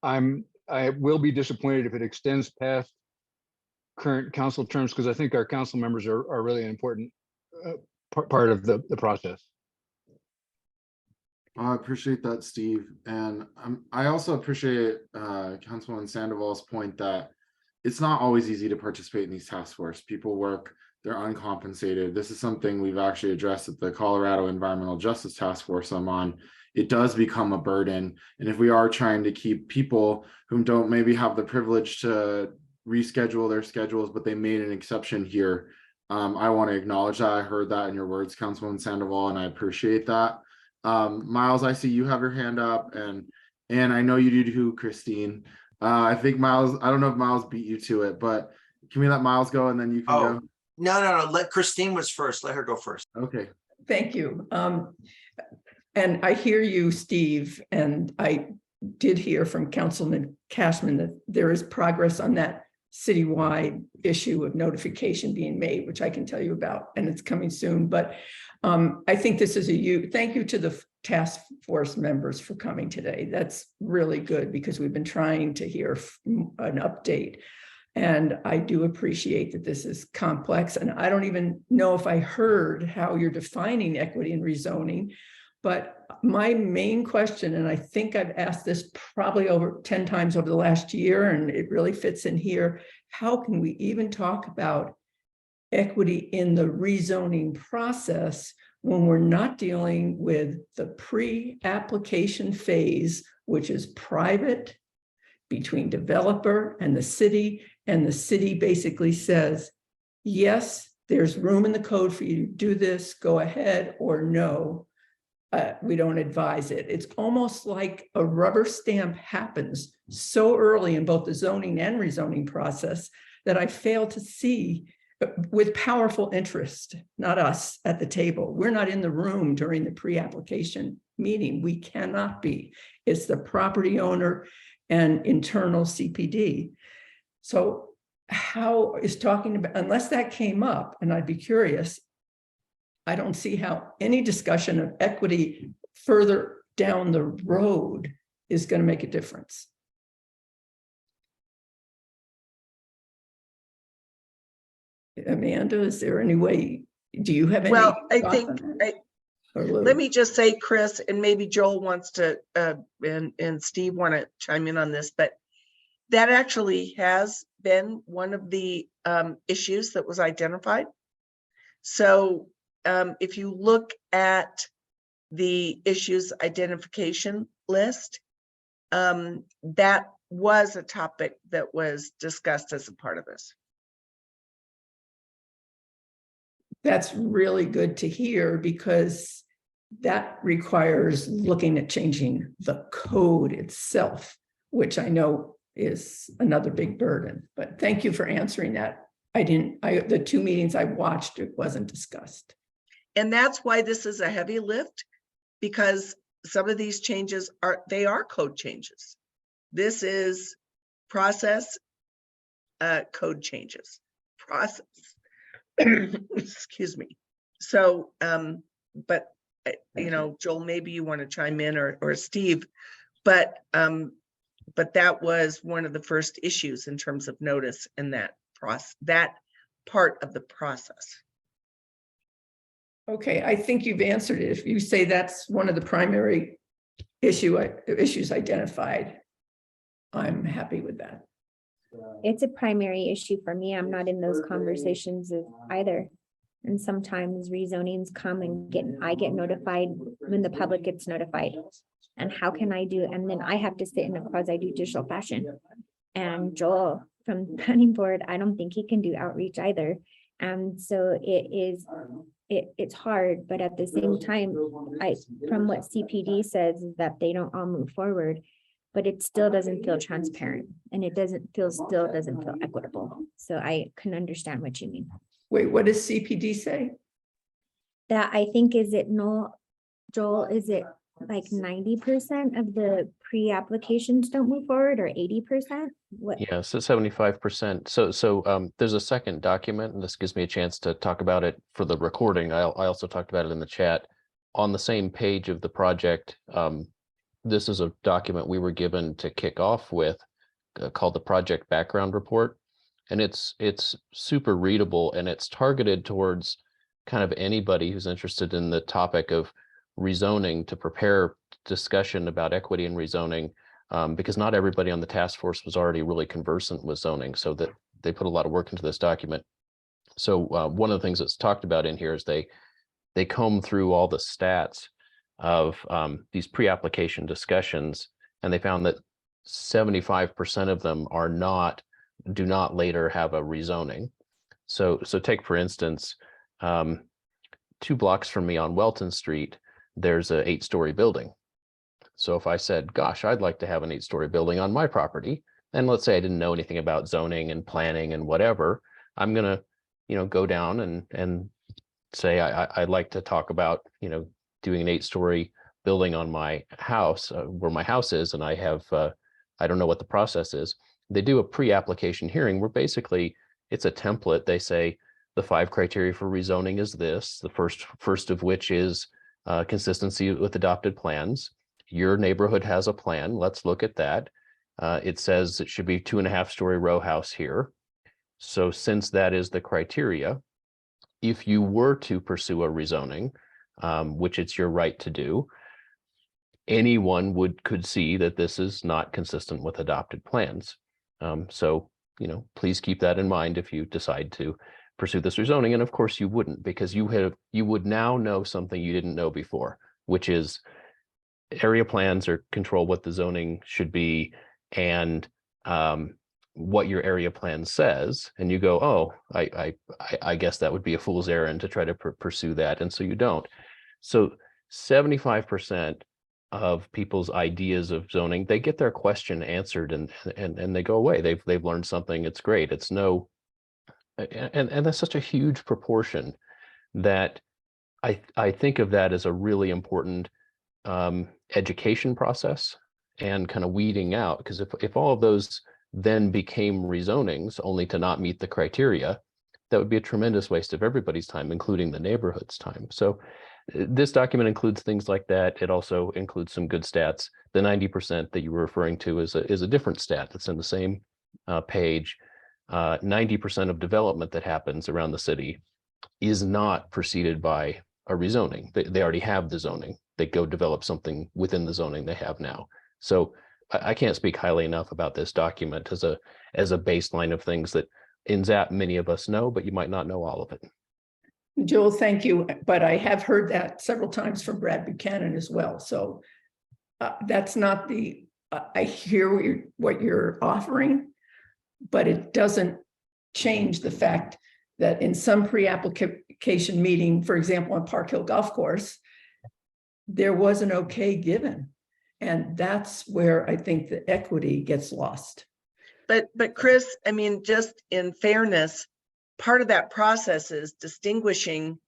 I will be disappointed if it extends past current council terms, because I think our council members are really an important part of the process. I appreciate that, Steve. And I also appreciate Councilwoman Sandoval's point that it's not always easy to participate in these task force. People work, they're uncompensated. This is something we've actually addressed at the Colorado Environmental Justice Task Force I'm on. It does become a burden. And if we are trying to keep people who don't maybe have the privilege to reschedule their schedules, but they made an exception here, I want to acknowledge that. I heard that in your words, Councilwoman Sandoval, and I appreciate that. Miles, I see you have your hand up, and I know you do too, Christine. I think Miles, I don't know if Miles beat you to it, but can we let Miles go and then you can go? No. Let Christine was first. Let her go first. Okay. Thank you. And I hear you, Steve, and I did hear from Councilman Cashman that there is progress on that citywide issue of notification being made, which I can tell you about, and it's coming soon. But I think this is thank you to the task force members for coming today. That's really good because we've been trying to hear an update. And I do appreciate that this is complex. And I don't even know if I heard how you're defining equity and rezoning. But my main question, and I think I've asked this probably over 10 times over the last year, and it really fits in here, how can we even talk about equity in the rezoning process when we're not dealing with the pre-application phase, which is private between developer and the city basically says, yes, there's room in the code for you to do this, go ahead, or no, we don't advise it. It's almost like a rubber stamp happens so early in both the zoning and rezoning process that I fail to see with powerful interest, not us at the table. We're not in the room during the pre-application meeting. We cannot be. It's the property owner and internal CPD. So how is talking about, unless that came up, and I'd be curious, I don't see how any discussion of equity further down the road is going to make a difference. Amanda, is there any way, do you have any? Well, I thoughts think, on that? Or Lou? let me just say, Chris, and maybe Joel wants to, and Steve want to chime in on this, but that actually has been one of the issues that was identified. So if you look at the issues identification list, that was a topic that was discussed as a part of this. That's really good to hear, because that requires looking at changing the code itself, which I know is another big burden. But thank you for answering that. The two meetings I watched, it wasn't discussed. And that's why this is a heavy lift, because some of these changes are code changes. This is process, code changes, process. Excuse me. So, but you know, Joel, maybe you want to chime in, or Steve, but that was one of the first issues in terms of notice in that process, that part of the process. Okay, I think you've answered it. If you say that's one of the primary issues identified, I'm happy with that. It's a primary issue for me. I'm not in those conversations either. And sometimes rezonings come and I get notified when the public gets notified. And how can I do? And then I have to sit in a quasi-judicial fashion. And Joel from the planning board, I don't think he can do outreach either. And so it's hard, but at the same time, from what CPD says is that they don't all move forward, but it still doesn't feel transparent, and it still doesn't feel equitable. So I can understand what you mean. Wait, what does CPD say? That I think, is it no, Joel, is it like 90% of the pre-applications don't move forward, or 80%? What? Yeah, so 75%. So there's a second document, and this gives me a chance to talk about it for the recording. I also talked about it in the chat. On the same page of the project, this is a document we were given to kick off with, called the Project Background Report. And it's super readable, and it's targeted towards kind of anybody who's interested in the topic of rezoning, to prepare discussion about equity and rezoning, because not everybody on the task force was already really conversant with zoning, so that they put a lot of work into this document. So one of the things that's talked about in here is they comb through all the stats of these pre-application discussions, and they found that 75% of them do not later have a rezoning. So take, for instance, 2 blocks from me on Welton Street, there's an 8-story building. So if I said, gosh, I'd like to have an 8-story building on my property, and let's say I didn't know anything about zoning and planning and whatever, I'm gonna, go down and say I'd like to talk about, doing an 8-story building on my house, where my house is, and I have, I don't know what the process is. They do a pre-application hearing where basically it's a template. They say the 5 criteria for rezoning is this, the first of which is consistency with adopted plans. Your neighborhood has a plan. Let's look at that. It says it should be 2.5-story row house here. So since that is the criteria, if you were to pursue a rezoning, which it's your right to do, anyone could see that this is not consistent with adopted plans. So, please keep that in mind if you decide to pursue this rezoning. And of course you wouldn't, because you would now know something you didn't know before, which is area plans or control what the zoning should be, and what your area plan says. And you go, oh, I guess that would be a fool's errand to try to pursue that. And so you don't. So 75% of people's ideas of zoning, they get their question answered and they go away. They've learned something. It's great. It's no, and that's such a huge proportion that I think of that as a really important education process and kind of weeding out, because if all of those then became rezonings only to not meet the criteria, that would be a tremendous waste of everybody's time, including the neighborhood's time. So this document includes things like that. It also includes some good stats. The 90% that you were referring to is a different stat that's in the same page. 90% of development that happens around the city is not preceded by a rezoning. They already have the zoning. They go develop something within the zoning they have now. So I can't speak highly enough about this document as a baseline of things that in ZAP many of us know, but you might not know all of it. Joel, thank you. But I have heard that several times from Brad Buchanan as well. So that's not the, I hear what you're offering, but it doesn't change the fact that in some pre-application meeting, for example, on Park Hill Golf Course, there was an okay given. And that's where I think the equity gets lost. But Chris, I mean, just in fairness, part of that process is distinguishing,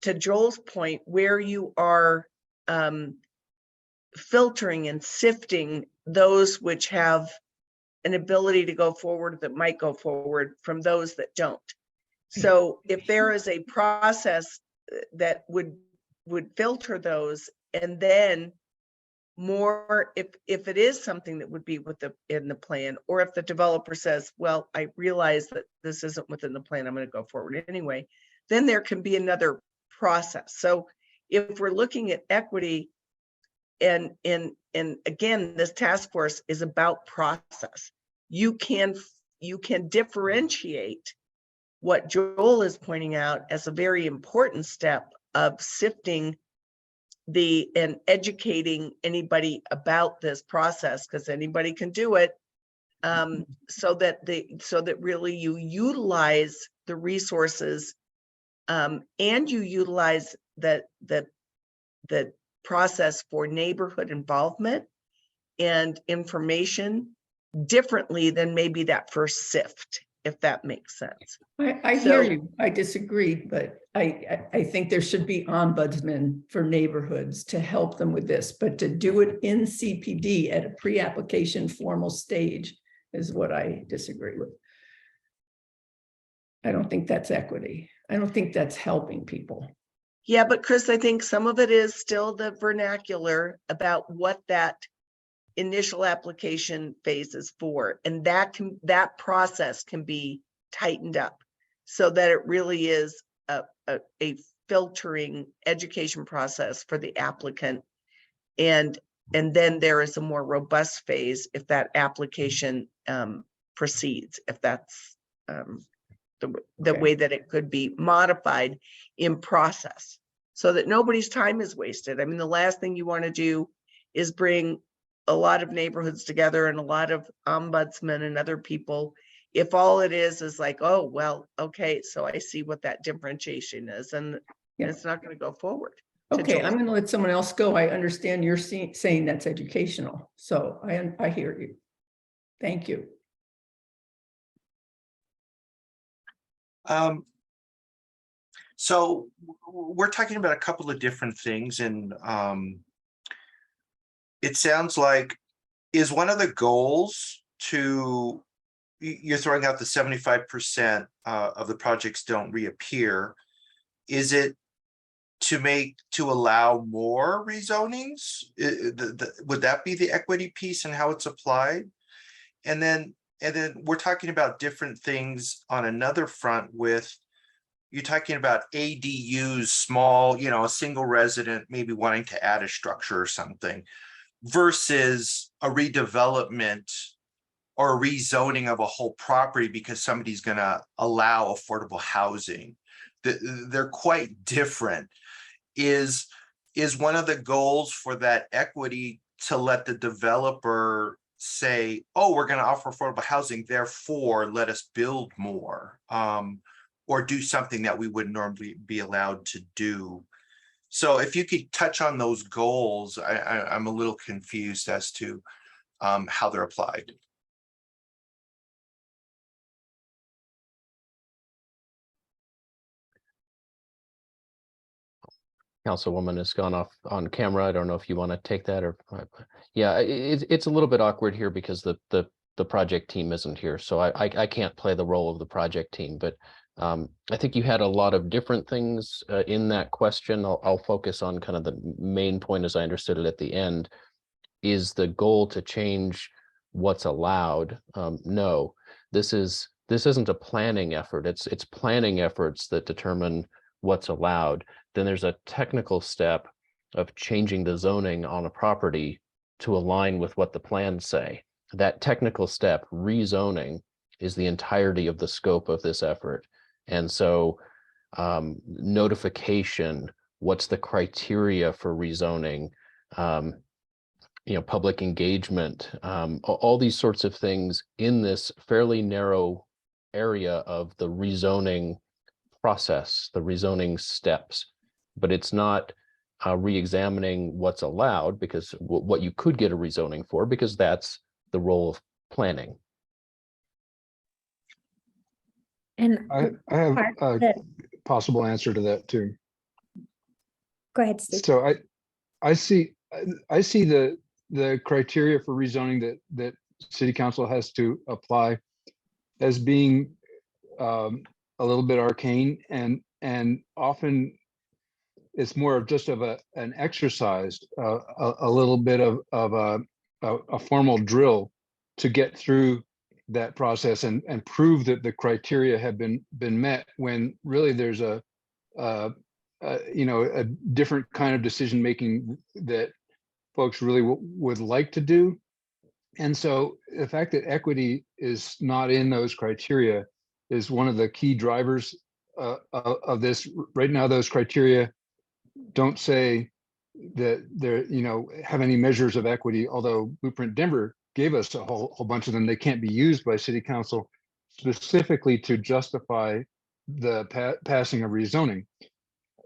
to Joel's point, where you are filtering and sifting those which have an ability to go forward, that might go forward, from those that don't. So if there is a process that would filter those, and then more, if it is something that would be in the plan, or if the developer says, well, I realize that this isn't within the plan, I'm going to go forward anyway, then there can be another process. So if we're looking at equity, and again, this task force is about process. You can differentiate what Joel is pointing out as a very important step of sifting and educating anybody about this process, because anybody can do it, so that really you utilize the resources, and you utilize the process for neighborhood involvement and information differently than maybe that first sift, if that makes sense. I hear you. I disagree, but I think there should be ombudsmen for neighborhoods to help them with this, but to do it in CPD at a pre-application formal stage is what I disagree with. I don't think that's equity. I don't think that's helping people. Yeah, but Chris, I think some of it is still the vernacular about what that initial application phase is for, and that process can be tightened up so that it really is a filtering education process for the applicant, and then there is a more robust phase if that application proceeds, if that's the way that it could be modified in process, so that nobody's time is wasted. I mean, the last thing you want to do is bring a lot of neighborhoods together and a lot of ombudsmen and other people, if all it is like, oh, well, okay, so I see what that differentiation is, and it's not going to go forward. Okay, I'm going to let someone else go. I understand you're saying that's educational, so I hear you. Thank you. So we're talking about a couple of different things, and it sounds like, is one of the goals to, you're throwing out the 75% of the projects don't reappear. Is it to allow more rezonings? Would that be the equity piece and how it's applied? And then we're talking about different things on another front with, you're talking about ADUs, small, a single resident maybe wanting to add a structure or something, versus a redevelopment or a rezoning of a whole property because somebody's going to allow affordable housing. They're quite different. Is one of the goals for that equity to let the developer say, oh, we're going to offer affordable housing, therefore let us build more, or do something that we wouldn't normally be allowed to do? So if you could touch on those goals, I'm a little confused as to how they're applied. Councilwoman has gone off on camera. I don't know if you want to take that or, yeah, it's a little bit awkward here because the project team isn't here. So I can't play the role of the project team, but I think you had a lot of different things in that question. I'll focus on kind of the main point as I understood it at the end. Is the goal to change what's allowed? No, this isn't a planning effort. It's planning efforts that determine what's allowed. Then there's a technical step of changing the zoning on a property to align with what the plans say. That technical step, rezoning, is the entirety of the scope of this effort. And so notification, what's the criteria for rezoning, public engagement, all these sorts of things in this fairly narrow area of the rezoning process, the rezoning steps. But it's not re-examining what's allowed, because what you could get a rezoning for, because that's the role of planning. And I have part a that- possible answer to that too. Go ahead, Steve. So I see the criteria for rezoning that city council has to apply as being a little bit arcane, and often it's more of just of an exercise, a little bit of a formal drill to get through that process and prove that the criteria have been met, when really there's a different kind of decision making that folks really would like to do. And so the fact that equity is not in those criteria is one of the key drivers of this. Right now, those criteria don't say that there, have any measures of equity, although Blueprint Denver gave us a whole bunch of them. They can't be used by city council specifically to justify the passing of rezoning.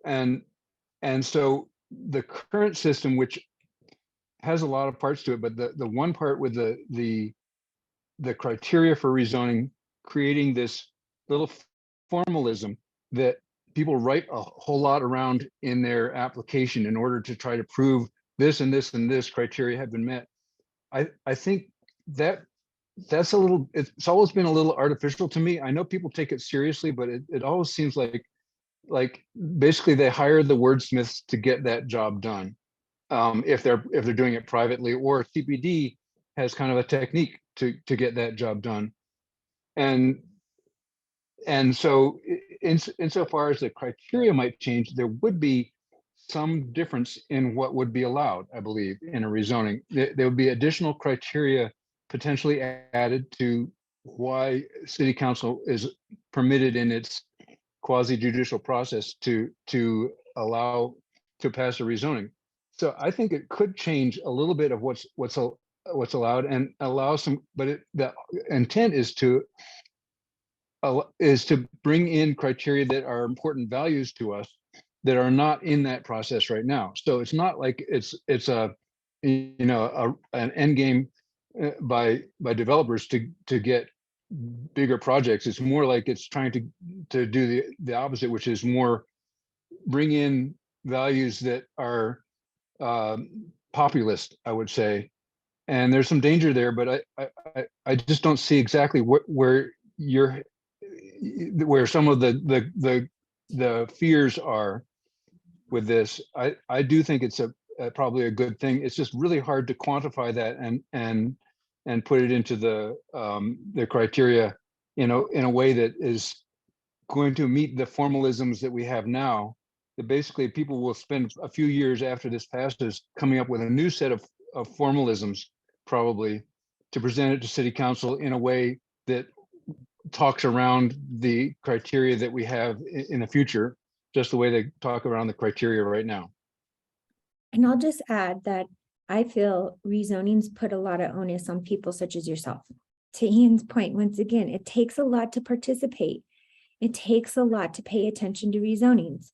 And so the current system, which has a lot of parts to it, but the one part with the criteria for rezoning, creating this little formalism that people write a whole lot around in their application in order to try to prove this and this and this criteria have been met. I think that's a little, it's always been a little artificial to me. I know people take it seriously, but it always seems like basically they hire the wordsmiths to get that job done. If they're doing it privately, or CPD has kind of a technique to get that job done. And so insofar as the criteria might change, there would be some difference in what would be allowed, I believe, in a rezoning. There would be additional criteria potentially added to why city council is permitted in its quasi judicial process to allow to pass a rezoning. So I think it could change a little bit of what's allowed, and allow some, but the intent is to bring in criteria that are important values to us that are not in that process right now. So it's not like it's an end game by developers to get bigger projects. It's more like it's trying to do the opposite, which is more bring in values that are populist, I would say. And there's some danger there, but I just don't see exactly where some of the fears are with this. I do think it's probably a good thing. It's just really hard to quantify that and put it into the criteria, in a way that is going to meet the formalisms that we have now. That basically people will spend a few years after this passes coming up with a new set of formalisms, probably, to present it to city council in a way that talks around the criteria that we have in the future, just the way they talk around the criteria right now. And I'll just add that I feel rezonings put a lot of onus on people such as yourself. To Ian's point, once again, it takes a lot to participate. It takes a lot to pay attention to rezonings.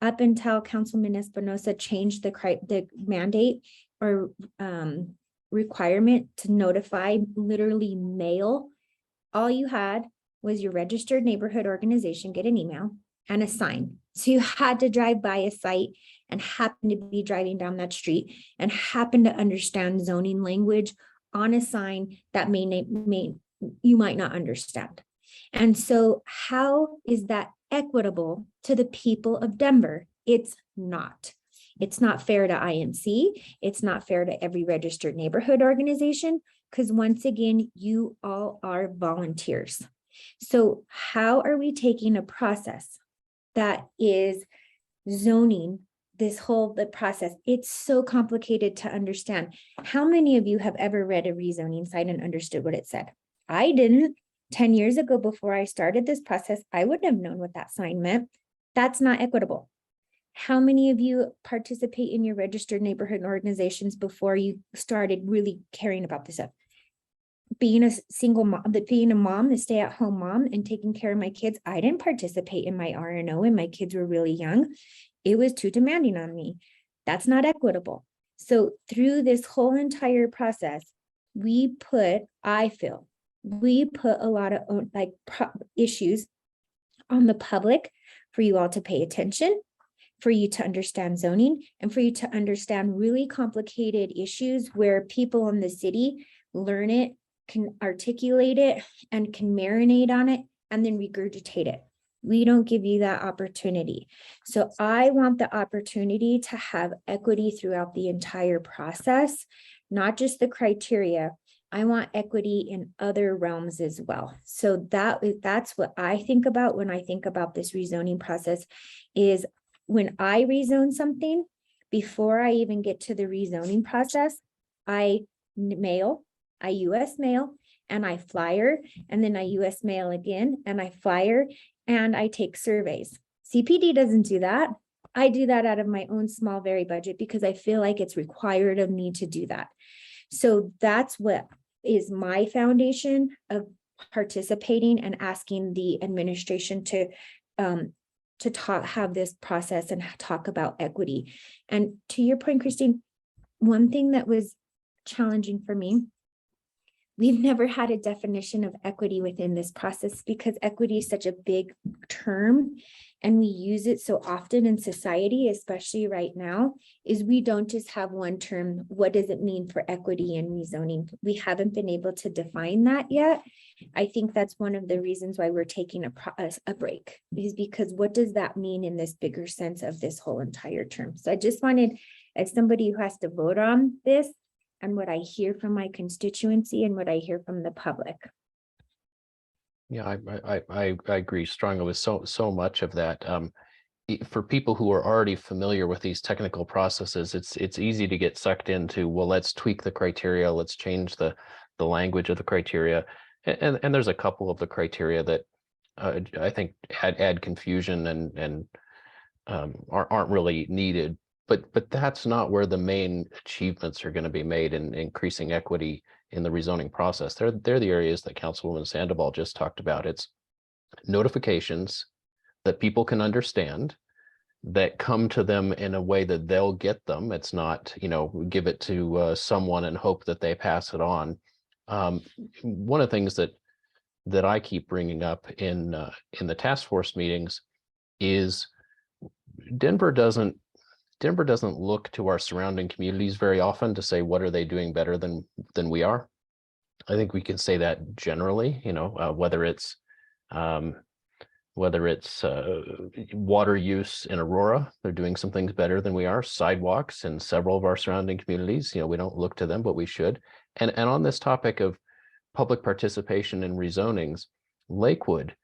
Up until Councilman Espinosa changed the mandate or requirement to notify, literally mail, all you had was your registered neighborhood organization get an email and a sign. So you had to drive by a site and happen to be driving down that street and happen to understand zoning language on a sign that you might not understand. And so how is that equitable to the people of Denver? It's not. It's not fair to INC. It's not fair to every registered neighborhood organization, because once again, you all are volunteers. So how are we taking a process that is zoning the process? It's so complicated to understand. How many of you have ever read a rezoning site and understood what it said? I didn't. 10 years ago, before I started this process, I wouldn't have known what that sign meant. That's not equitable. How many of you participate in your registered neighborhood organizations before you started really caring about this stuff? Being a single mom, being a mom, a stay-at-home mom and taking care of my kids, I didn't participate in my RNO when my kids were really young. It was too demanding on me. That's not equitable. So through this whole entire process, I feel we put a lot of issues on the public for you all to pay attention, for you to understand zoning, and for you to understand really complicated issues where people in the city learn it, can articulate it, and can marinate on it, and then regurgitate it. We don't give you that opportunity. So I want the opportunity to have equity throughout the entire process, not just the criteria. I want equity in other realms as well. So that's what I think about when I think about this rezoning process, is when I rezone something, before I even get to the rezoning process, I US mail, and I flyer, and then I US mail again, and I flyer, and I take surveys. CPD doesn't do that. I do that out of my own small, very budget because I feel like it's required of me to do that. So that's what is my foundation of participating and asking the administration to have this process and talk about equity. And to your point, Christine, one thing that was challenging for me, we've never had a definition of equity within this process because equity is such a big term and we use it so often in society, especially right now, is we don't just have one term. What does it mean for equity and rezoning? We haven't been able to define that yet. I think that's one of the reasons why we're taking a break, is because what does that mean in this bigger sense of this whole entire term? So I just wanted, as somebody who has to vote on this, and what I hear from my constituency and what I hear from the public. Yeah, I agree strongly with so much of that. For people who are already familiar with these technical processes, it's easy to get sucked into, well, let's tweak the criteria, let's change the language of the criteria, and there's a couple of the criteria that I think add confusion and aren't really needed. But that's not where the main achievements are going to be made in increasing equity in the rezoning process. They're the areas that Councilwoman Sandoval just talked about. It's notifications that people can understand, that come to them in a way that they'll get them. It's not, give it to someone and hope that they pass it on. One of the things that I keep bringing up in the task force meetings is Denver doesn't look to our surrounding communities very often to say, what are they doing better than we are? I think we can say that generally, whether it's water use in Aurora, they're doing some things better than we are. Sidewalks in several of our surrounding communities, we don't look to them, but we should. And on this topic of public participation in rezonings, Lakewood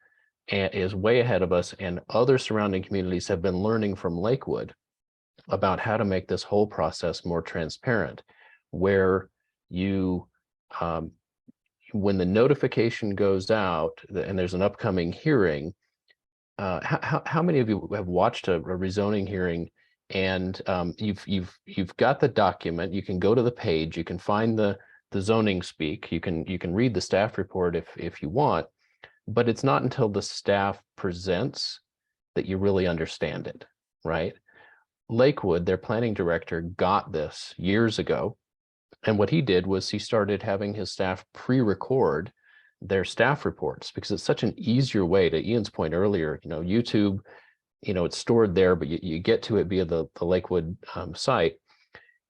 is way ahead of us, and other surrounding communities have been learning from Lakewood about how to make this whole process more transparent, where you when the notification goes out and there's an upcoming hearing, how many of you have watched a rezoning hearing and you've got the document, you can go to the page, you can find the zoning speak, you can read the staff report if you want, but it's not until the staff presents that you really understand it, right? Lakewood, their planning director, got this years ago. And what he did was he started having his staff pre-record their staff reports because it's such an easier way, to Ian's point earlier, YouTube, it's stored there, but you get to it via the Lakewood site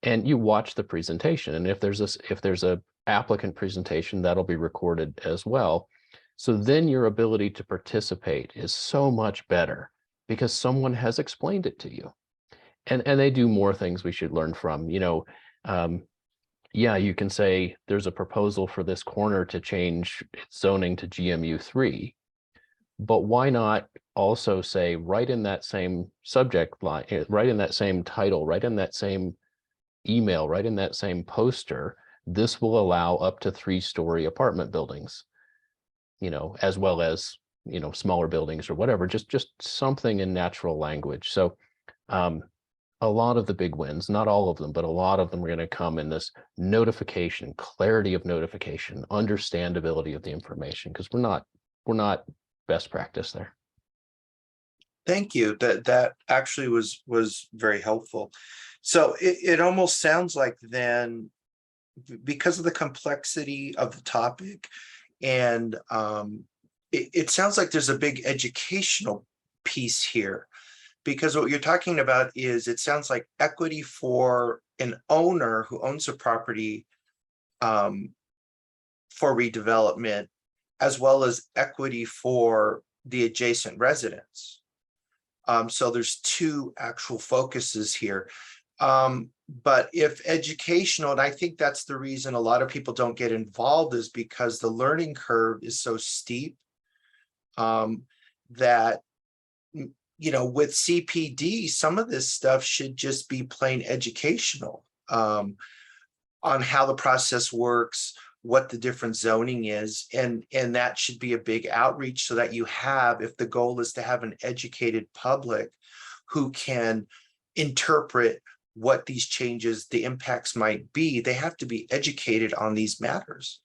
and you watch the presentation. And if there's a applicant presentation, that'll be recorded as well. So then your ability to participate is so much better because someone has explained it to you. And they do more things we should learn from, yeah, you can say there's a proposal for this corner to change its zoning to GMU3, but why not also say right in that same subject line, right in that same title, right in that same email, right in that same poster, this will allow up to 3-story apartment buildings, as well as, smaller buildings or whatever, just something in natural language. So, a lot of the big wins, not all of them, but a lot of them are going to come in this notification, clarity of notification, understandability of the information, because we're not best practice there. Thank you. That actually was very helpful. So it almost sounds like then, because of the complexity of the topic, and it sounds like there's a big educational piece here. Because what you're talking about is, it sounds like equity for an owner who owns a property for redevelopment, as well as equity for the adjacent residents. So there's 2 actual focuses here. But if educational, and I think that's the reason a lot of people don't get involved, is because the learning curve is so steep that with CPD, some of this stuff should just be plain educational on how the process works, what the different zoning is, and that should be a big outreach, so that you have, if the goal is to have an educated public who can interpret what these changes, the impacts might be, they have to be educated on these matters.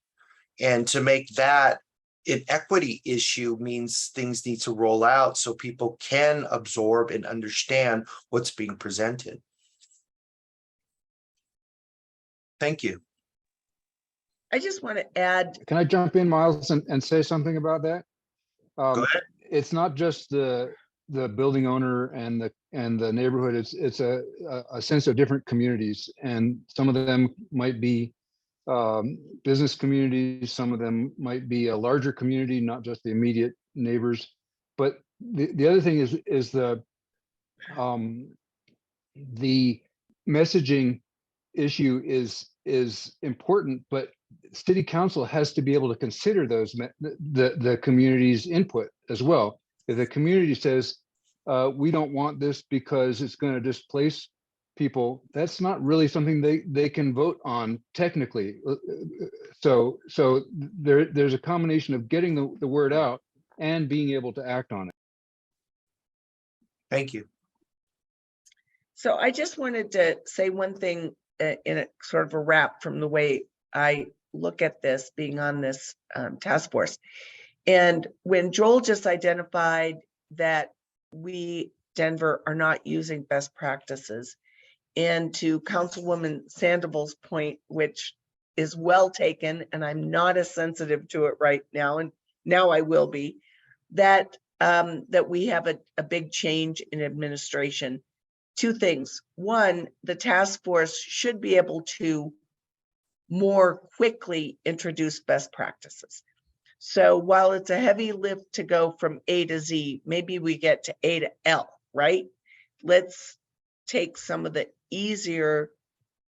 And to make that an equity issue means things need to roll out so people can absorb and understand what's being presented. Thank you. I just want to add. Can I jump in, Miles, and say something about that? Go ahead. It's not just the building owner and the neighborhood. It's a sense of different communities, and some of them might be business communities, some of them might be a larger community, not just the immediate neighbors. But the other thing is the messaging issue is important, but city council has to be able to consider those the community's input as well. If the community says we don't want this because it's going to displace people, that's not really something they can vote on technically. So there's a combination of getting the word out and being able to act on it. Thank you. So I just wanted to say one thing in a sort of a wrap from the way I look at this, being on this task force. And when Joel just identified that we, Denver, are not using best practices, and to Councilwoman Sandoval's point, which is well taken, and I'm not as sensitive to it right now, and now I will be, that that we have a big change in administration. 2 things. One, the task force should be able to more quickly introduce best practices. So while it's a heavy lift to go from A to Z, maybe we get to A to L, right? Let's take some of the easier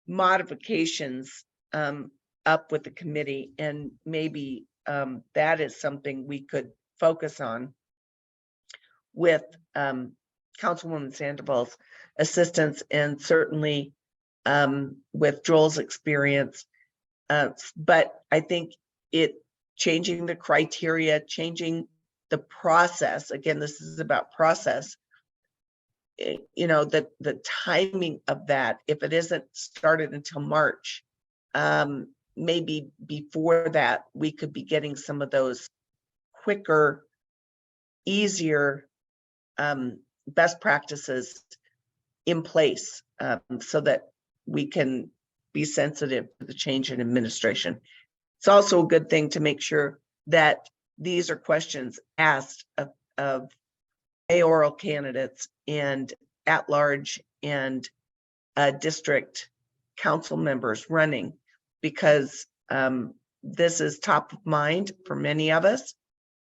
modifications up with the committee, and maybe that is something we could focus on with Councilwoman Sandoval's assistance, and certainly with Joel's experience. But I think it changing the criteria, changing the process. Again, this is about process. You know, the timing of that, if it isn't started until March, maybe before that, we could be getting some of those quicker, easier best practices in place, so that we can be sensitive to the change in administration. It's also a good thing to make sure that these are questions asked of mayoral candidates and at-large and district council members running, because this is top of mind for many of us.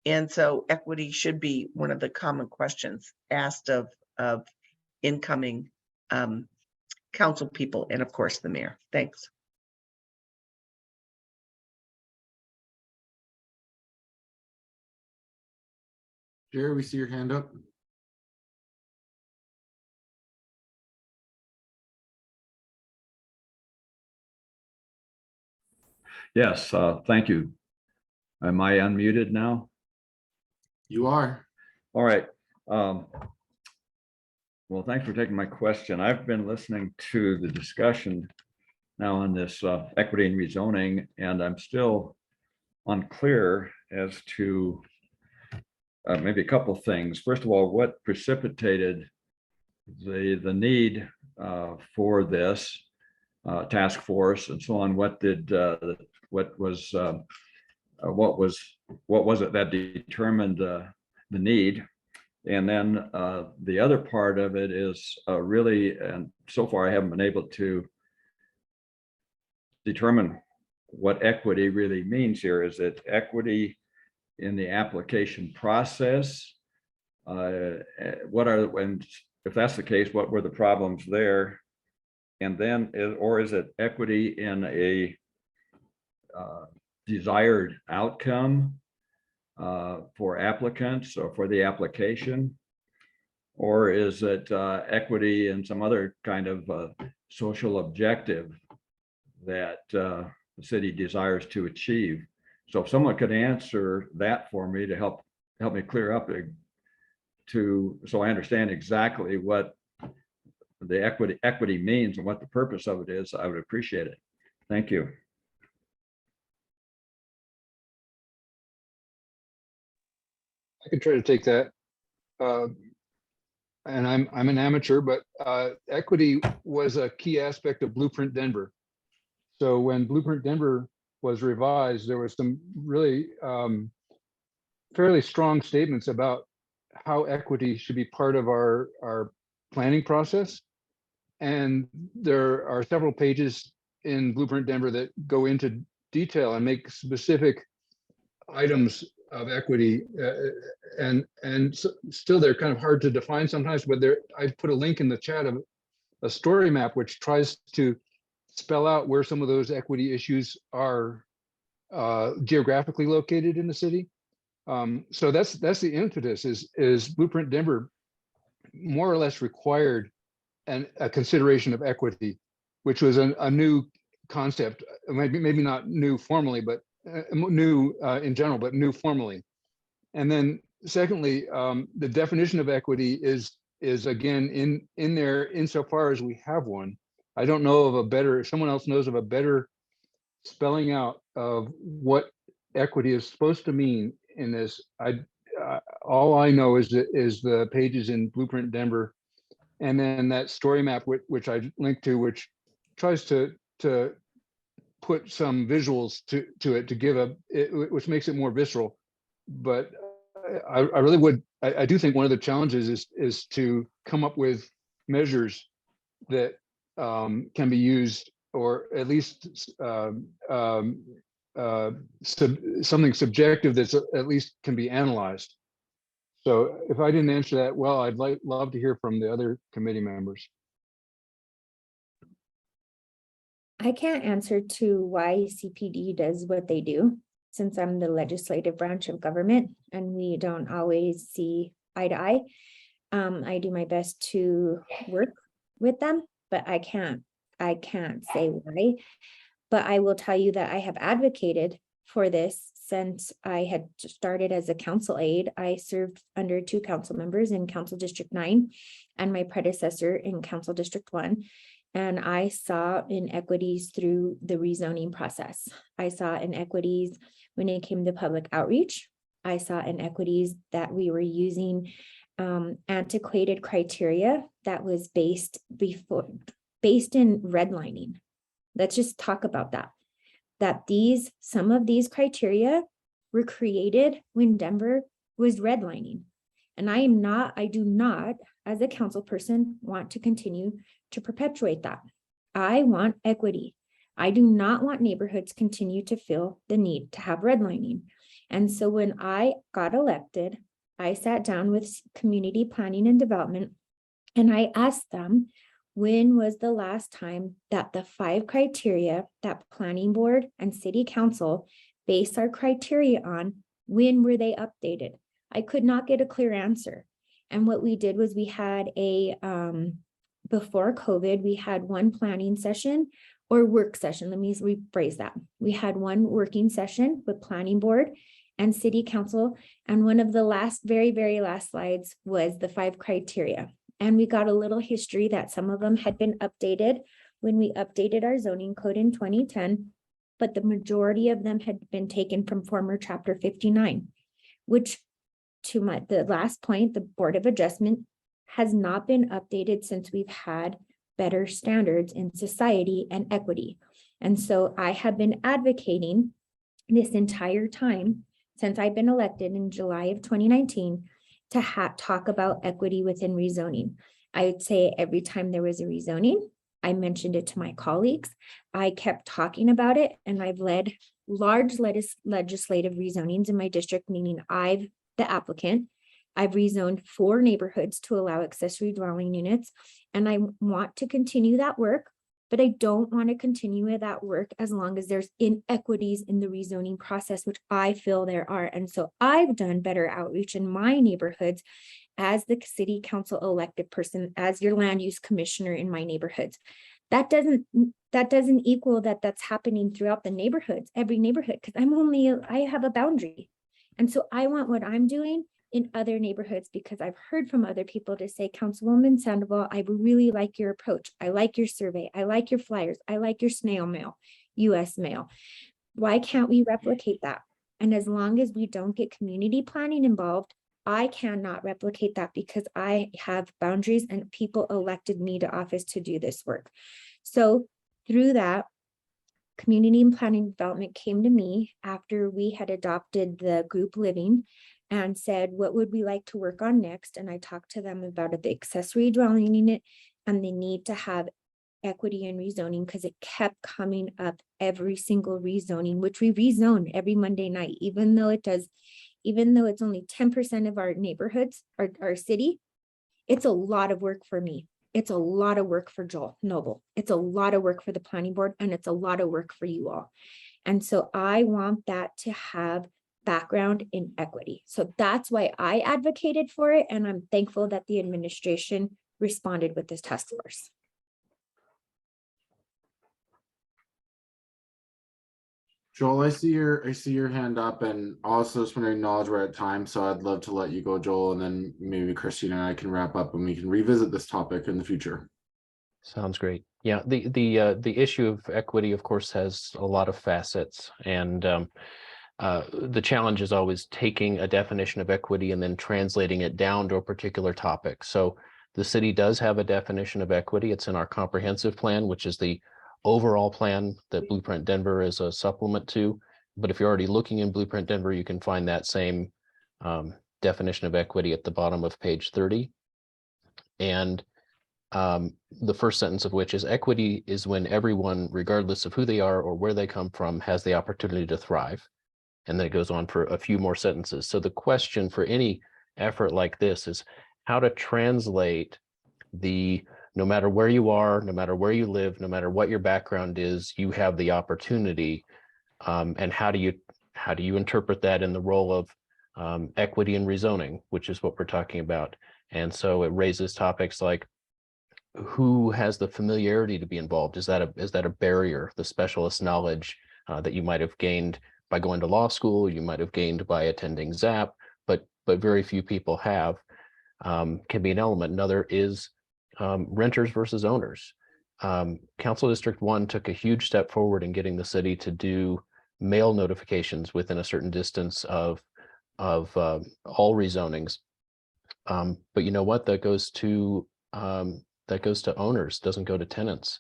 And so equity should be one of the common questions asked of incoming council people, and of course the mayor. Thanks. Jerry, we see your hand up. Yes, thank you. Am I unmuted now? You are. All right. Well, thanks for taking my question. I've been listening to the discussion now on this equity and rezoning, and I'm still unclear as to maybe a couple of things. First of all, what precipitated the need for this task force and so on? What was it that determined the need? And then the other part of it is really, and so far I haven't been able to determine what equity really means here. Is it equity in the application process? And if that's the case, what were the problems there? And then, or is it equity in a desired outcome for applicants or for the application? Or is it equity in some other kind of social objective that the city desires to achieve? So if someone could answer that for me to help me clear up so I understand exactly what the equity means and what the purpose of it is, I would appreciate it. Thank you. I can try to take that. And I'm an amateur, but equity was a key aspect of Blueprint Denver. So when Blueprint Denver was revised, there was some really fairly strong statements about how equity should be part of our planning process. And there are several pages in Blueprint Denver that go into detail and make specific items of equity, and so still they're kind of hard to define sometimes, but I put a link in the chat of a story map which tries to spell out where some of those equity issues are geographically located in the city. So that's the impetus, is Blueprint Denver more or less required a consideration of equity, which was a new concept, maybe not new formally, but new in general, but new formally. And then secondly, the definition of equity is again in there insofar as we have one. I don't know of a better, if someone else knows of a better spelling out of what equity is supposed to mean in this. All I know is the pages in Blueprint Denver, and then that story map which I linked to, which tries to put some visuals to it to give which makes it more visceral. But I really would, I do think one of the challenges is to come up with measures that can be used, or at least something subjective that's at least can be analyzed. So if I didn't answer that well, I'd love to hear from the other committee members. I can't answer to why CPD does what they do, since I'm the legislative branch of government and we don't always see eye to eye. I do my best to work with them, but I can't say why. But I will tell you that I have advocated for this since I had started as a council aide. I served under 2 council members in Council District 9 and my predecessor in Council District 1. And I saw inequities through the rezoning process. I saw inequities when it came to public outreach. I saw inequities that we were using antiquated criteria that was based in redlining. Let's just talk about that. Some of these criteria were created when Denver was redlining. And I do not, as a council person, want to continue to perpetuate that. I want equity. I do not want neighborhoods continue to feel the need to have redlining. And so when I got elected, I sat down with community planning and development, and I asked them, when was the last time that the 5 criteria that planning board and city council base our criteria on, when were they updated? I could not get a clear answer. And what we did was we had before COVID, we had one planning session or work session. Let me rephrase that. We had one working session with planning board and city council. And one of the very, very last slides was the 5 criteria. And we got a little history that some of them had been updated when we updated our zoning code in 2010, but the majority of them had been taken from former chapter 59, which the last point, the Board of Adjustment has not been updated since we've had better standards in society and equity. And so I have been advocating this entire time since I've been elected in July of 2019 to talk about equity within rezoning. I would say every time there was a rezoning, I mentioned it to my colleagues. I kept talking about it, and I've led large legislative rezonings in my district, meaning the applicant. I've rezoned 4 neighborhoods to allow accessory dwelling units, and I want to continue that work, but I don't want to continue that work as long as there's inequities in the rezoning process, which I feel there are. And so I've done better outreach in my neighborhoods as the city council elected person, as your land use commissioner in my neighborhoods. That doesn't equal that that's happening throughout the neighborhoods, every neighborhood, because I have a boundary. And so I want what I'm doing in other neighborhoods, because I've heard from other people to say, Councilwoman Sandoval, I really like your approach. I like your survey. I like your flyers. I like your snail mail, US mail. Why can't we replicate that? And as long as we don't get community planning involved, I cannot replicate that, because I have boundaries and people elected me to office to do this work. So through that, community and planning development came to me after we had adopted the group living and said, what would we like to work on next? And I talked to them about the accessory dwelling unit and the need to have equity and rezoning, because it kept coming up every single rezoning, which we rezone every Monday night, even though it's only 10% of our neighborhoods, our city. It's a lot of work for me. It's a lot of work for Joel Noble. It's a lot of work for the planning board, and it's a lot of work for you all. And so I want that to have background in equity. So that's why I advocated for it. And I'm thankful that the administration responded with this task force. Joel, I see your hand up, and also just want to acknowledge we're at time. So I'd love to let you go, Joel, and then maybe Christine and I can wrap up and we can revisit this topic in the future. Sounds great. Yeah, the issue of equity, of course, has a lot of facets, and the challenge is always taking a definition of equity and then translating it down to a particular topic. So the city does have a definition of equity. It's in our comprehensive plan, which is the overall plan that Blueprint Denver is a supplement to. But if you're already looking in Blueprint Denver, you can find that same definition of equity at the bottom of page 30. And the first sentence of which is, equity is when everyone, regardless of who they are or where they come from, has the opportunity to thrive. And then it goes on for a few more sentences. So the question for any effort like this is how to translate no matter where you are, no matter where you live, no matter what your background is, you have the opportunity. And how do you interpret that in the role of equity and rezoning, which is what we're talking about. And so it raises topics like, who has the familiarity to be involved? Is that a barrier, the specialist knowledge that you might have gained by going to law school, you might have gained by attending ZAP, but very few people have, can be an element. Another is renters versus owners. Council District 1 took a huge step forward in getting the city to do mail notifications within a certain distance of all rezonings. But you know what? That goes to owners, doesn't go to tenants.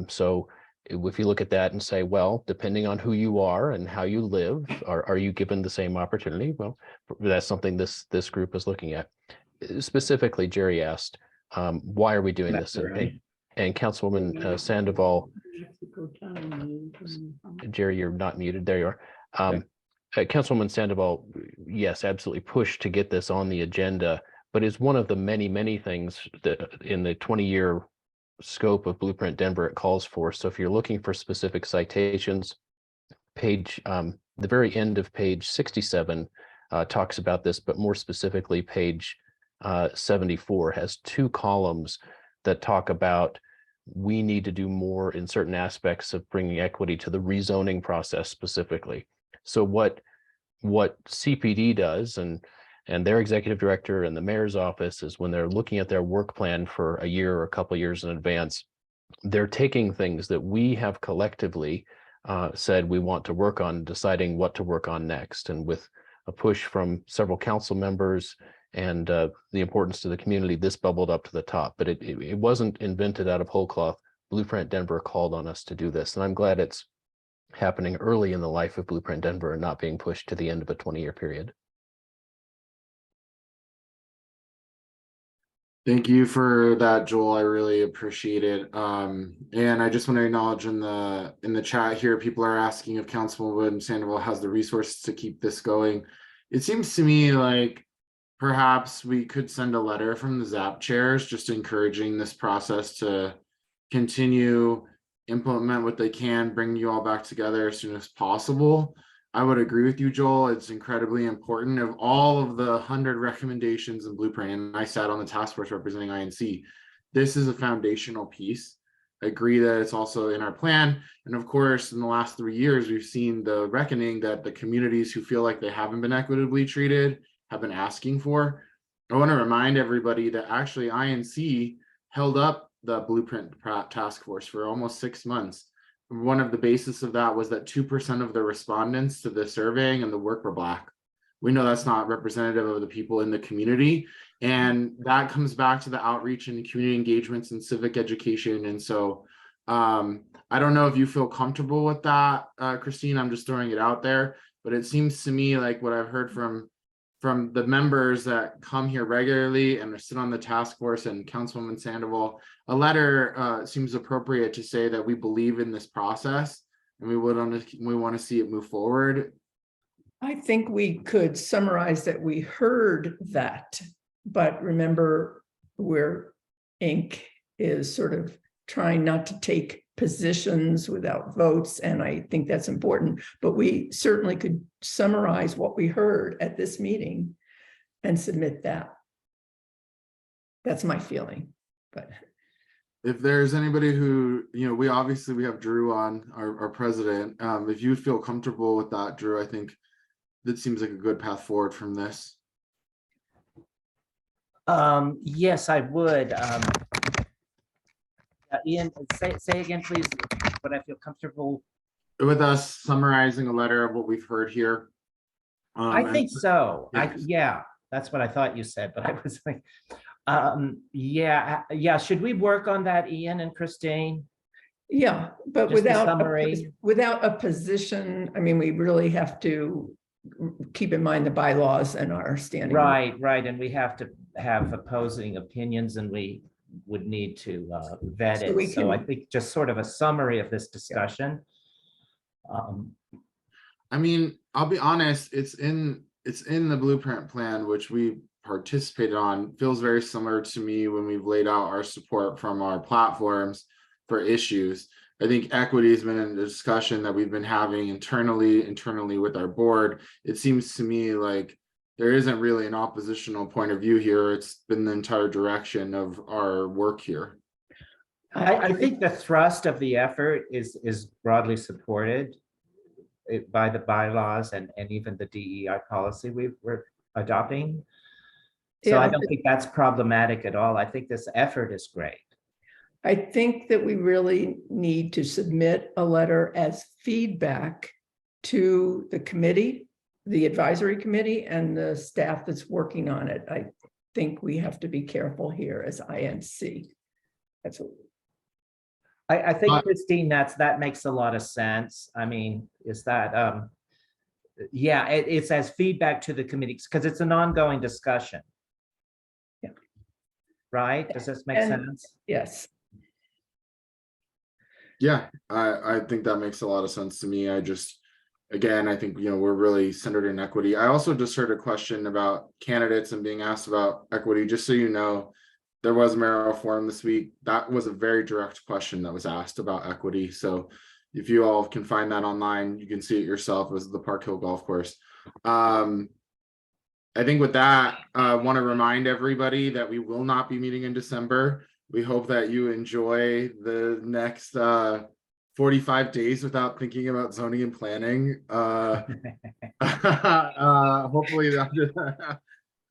So if you look at that and say, well, depending on who you are and how you live, are you given the same opportunity? Well, that's something this group is looking at. Specifically, Jerry asked, why are we doing this? And Councilwoman Sandoval, Jerry, you're not muted. There you are. Councilwoman Sandoval, yes, absolutely pushed to get this on the agenda, but is one of the many things that in the 20-year scope of Blueprint Denver it calls for. So if you're looking for specific citations, page the very end of page 67 talks about this, but more specifically page 74 has 2 columns that talk about we need to do more in certain aspects of bringing equity to the rezoning process specifically. So what CPD does and their executive director and the mayor's office is when they're looking at their work plan for a year or a couple of years in advance, they're taking things that we have collectively said we want to work on, deciding what to work on next. And with a push from several council members and the importance to the community, this bubbled up to the top, but it wasn't invented out of whole cloth. Blueprint Denver called on us to do this, and I'm glad it's happening early in the life of Blueprint Denver and not being pushed to the end of a 20-year period. Thank you for that, Joel. I really appreciate it. And I just want to acknowledge in the chat here, people are asking if Councilwoman Sandoval has the resources to keep this going. It seems to me like perhaps we could send a letter from the ZAP chairs just encouraging this process to continue, implement what they can, bring you all back together as soon as possible. I would agree with you, Joel. It's incredibly important. Of all of the 100 recommendations in Blueprint, and I sat on the task force representing INC, this is a foundational piece. I agree that it's also in our plan. And of course, in the last 3 years, we've seen the reckoning that the communities who feel like they haven't been equitably treated have been asking for. I want to remind everybody that actually INC held up the Blueprint task force for almost 6 months. One of the basis of that was that 2% of the respondents to the surveying and the work were Black. We know that's not representative of the people in the community. And that comes back to the outreach and community engagements and civic education. And so I don't know if you feel comfortable with that, Christine, I'm just throwing it out there, but it seems to me like what I've heard from the members that come here regularly and sit on the task force and Councilwoman Sandoval, a letter seems appropriate to say that we believe in this process and we want to see it move forward. I think we could summarize that we heard that, but remember where Inc. is sort of trying not to take positions without votes, and I think that's important, but we certainly could summarize what we heard at this meeting and submit that. That's my feeling. But if there's anybody who, we have Drew on, our president. If you feel comfortable with that, Drew, I think that seems like a good path forward from this. Yes, I would. Ian, say again, please, but I feel comfortable with us summarizing a letter of what we've heard here. I think so. Yes. Yeah, that's what I thought you said, but I was like, yeah. Should we work on that, Ian and Christine? Yeah, but Just a without summary. without a position, I mean, we really have to keep in mind the bylaws and our standing. Right, and we have to have opposing opinions, and we would need to vet it. So I think just sort of a summary of this discussion. I mean, I'll be honest, it's in the blueprint plan, which we participated on. Feels very similar to me when we've laid out our support from our platforms for issues. I think equity has been in the discussion that we've been having internally with our board. It seems to me like there isn't really an oppositional point of view here. It's been the entire direction of our work here. I think the thrust of the effort is broadly supported. by the bylaws and even the DEI policy we're adopting. So I Yeah. don't think that's problematic at all. I think this effort is great. I think that we really need to submit a letter as feedback to the committee, the advisory committee, and the staff that's working on it. I think we have to be careful here as INC. That's what. I think, Christine, that makes a lot of sense. I mean, is that, yeah, it's as feedback to the committees because it's an ongoing discussion. Yeah. Right? Does this make sense? Yes. Yeah, I think that makes a lot of sense to me. I just, again, I think, we're really centered in equity. I also just heard a question about candidates and being asked about equity. Just so you know, there was a mayoral forum this week. That was a very direct question that was asked about equity. So if you all can find that online, you can see it yourself. It was the Park Hill Golf Course. I think with that, I want to remind everybody that we will not be meeting in December. We hope that you enjoy the next 45 days without thinking about zoning and planning. Hopefully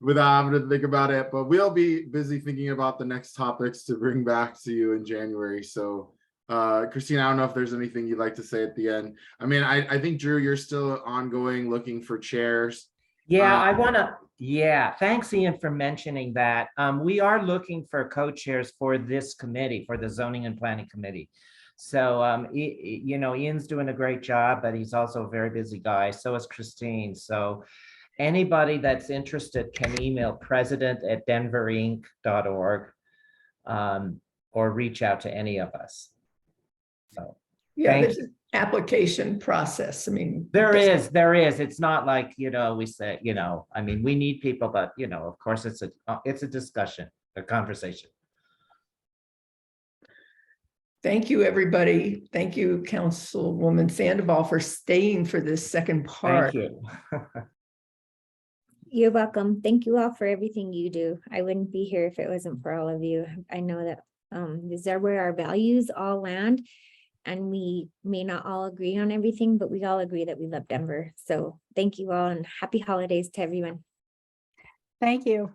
without having to think about it, but we'll be busy thinking about the next topics to bring back to you in January. So Christine, I don't know if there's anything you'd like to say at the end. I mean, I think Drew, you're still ongoing looking for chairs. Yeah, yeah, thanks, Ian, for mentioning that. We are looking for co-chairs for this committee, for the Zoning and Planning Committee. So, Ian's doing a great job, but he's also a very busy guy. So is Christine. So anybody that's interested can email president@denverinc.org or reach out to any of us. So, Yeah, there's an application process. I mean, there is. It's not like, we say, I mean, we need people, but, of course, it's a discussion, a conversation. Thank you, everybody. Thank you, Councilwoman Sandoval, for staying for this second part. Thank you. You're welcome. Thank you all for everything you do. I wouldn't be here if it wasn't for all of you. I know that these are where our values all land, and we may not all agree on everything, but we all agree that we love Denver. So thank you all, and happy holidays to everyone. Thank you.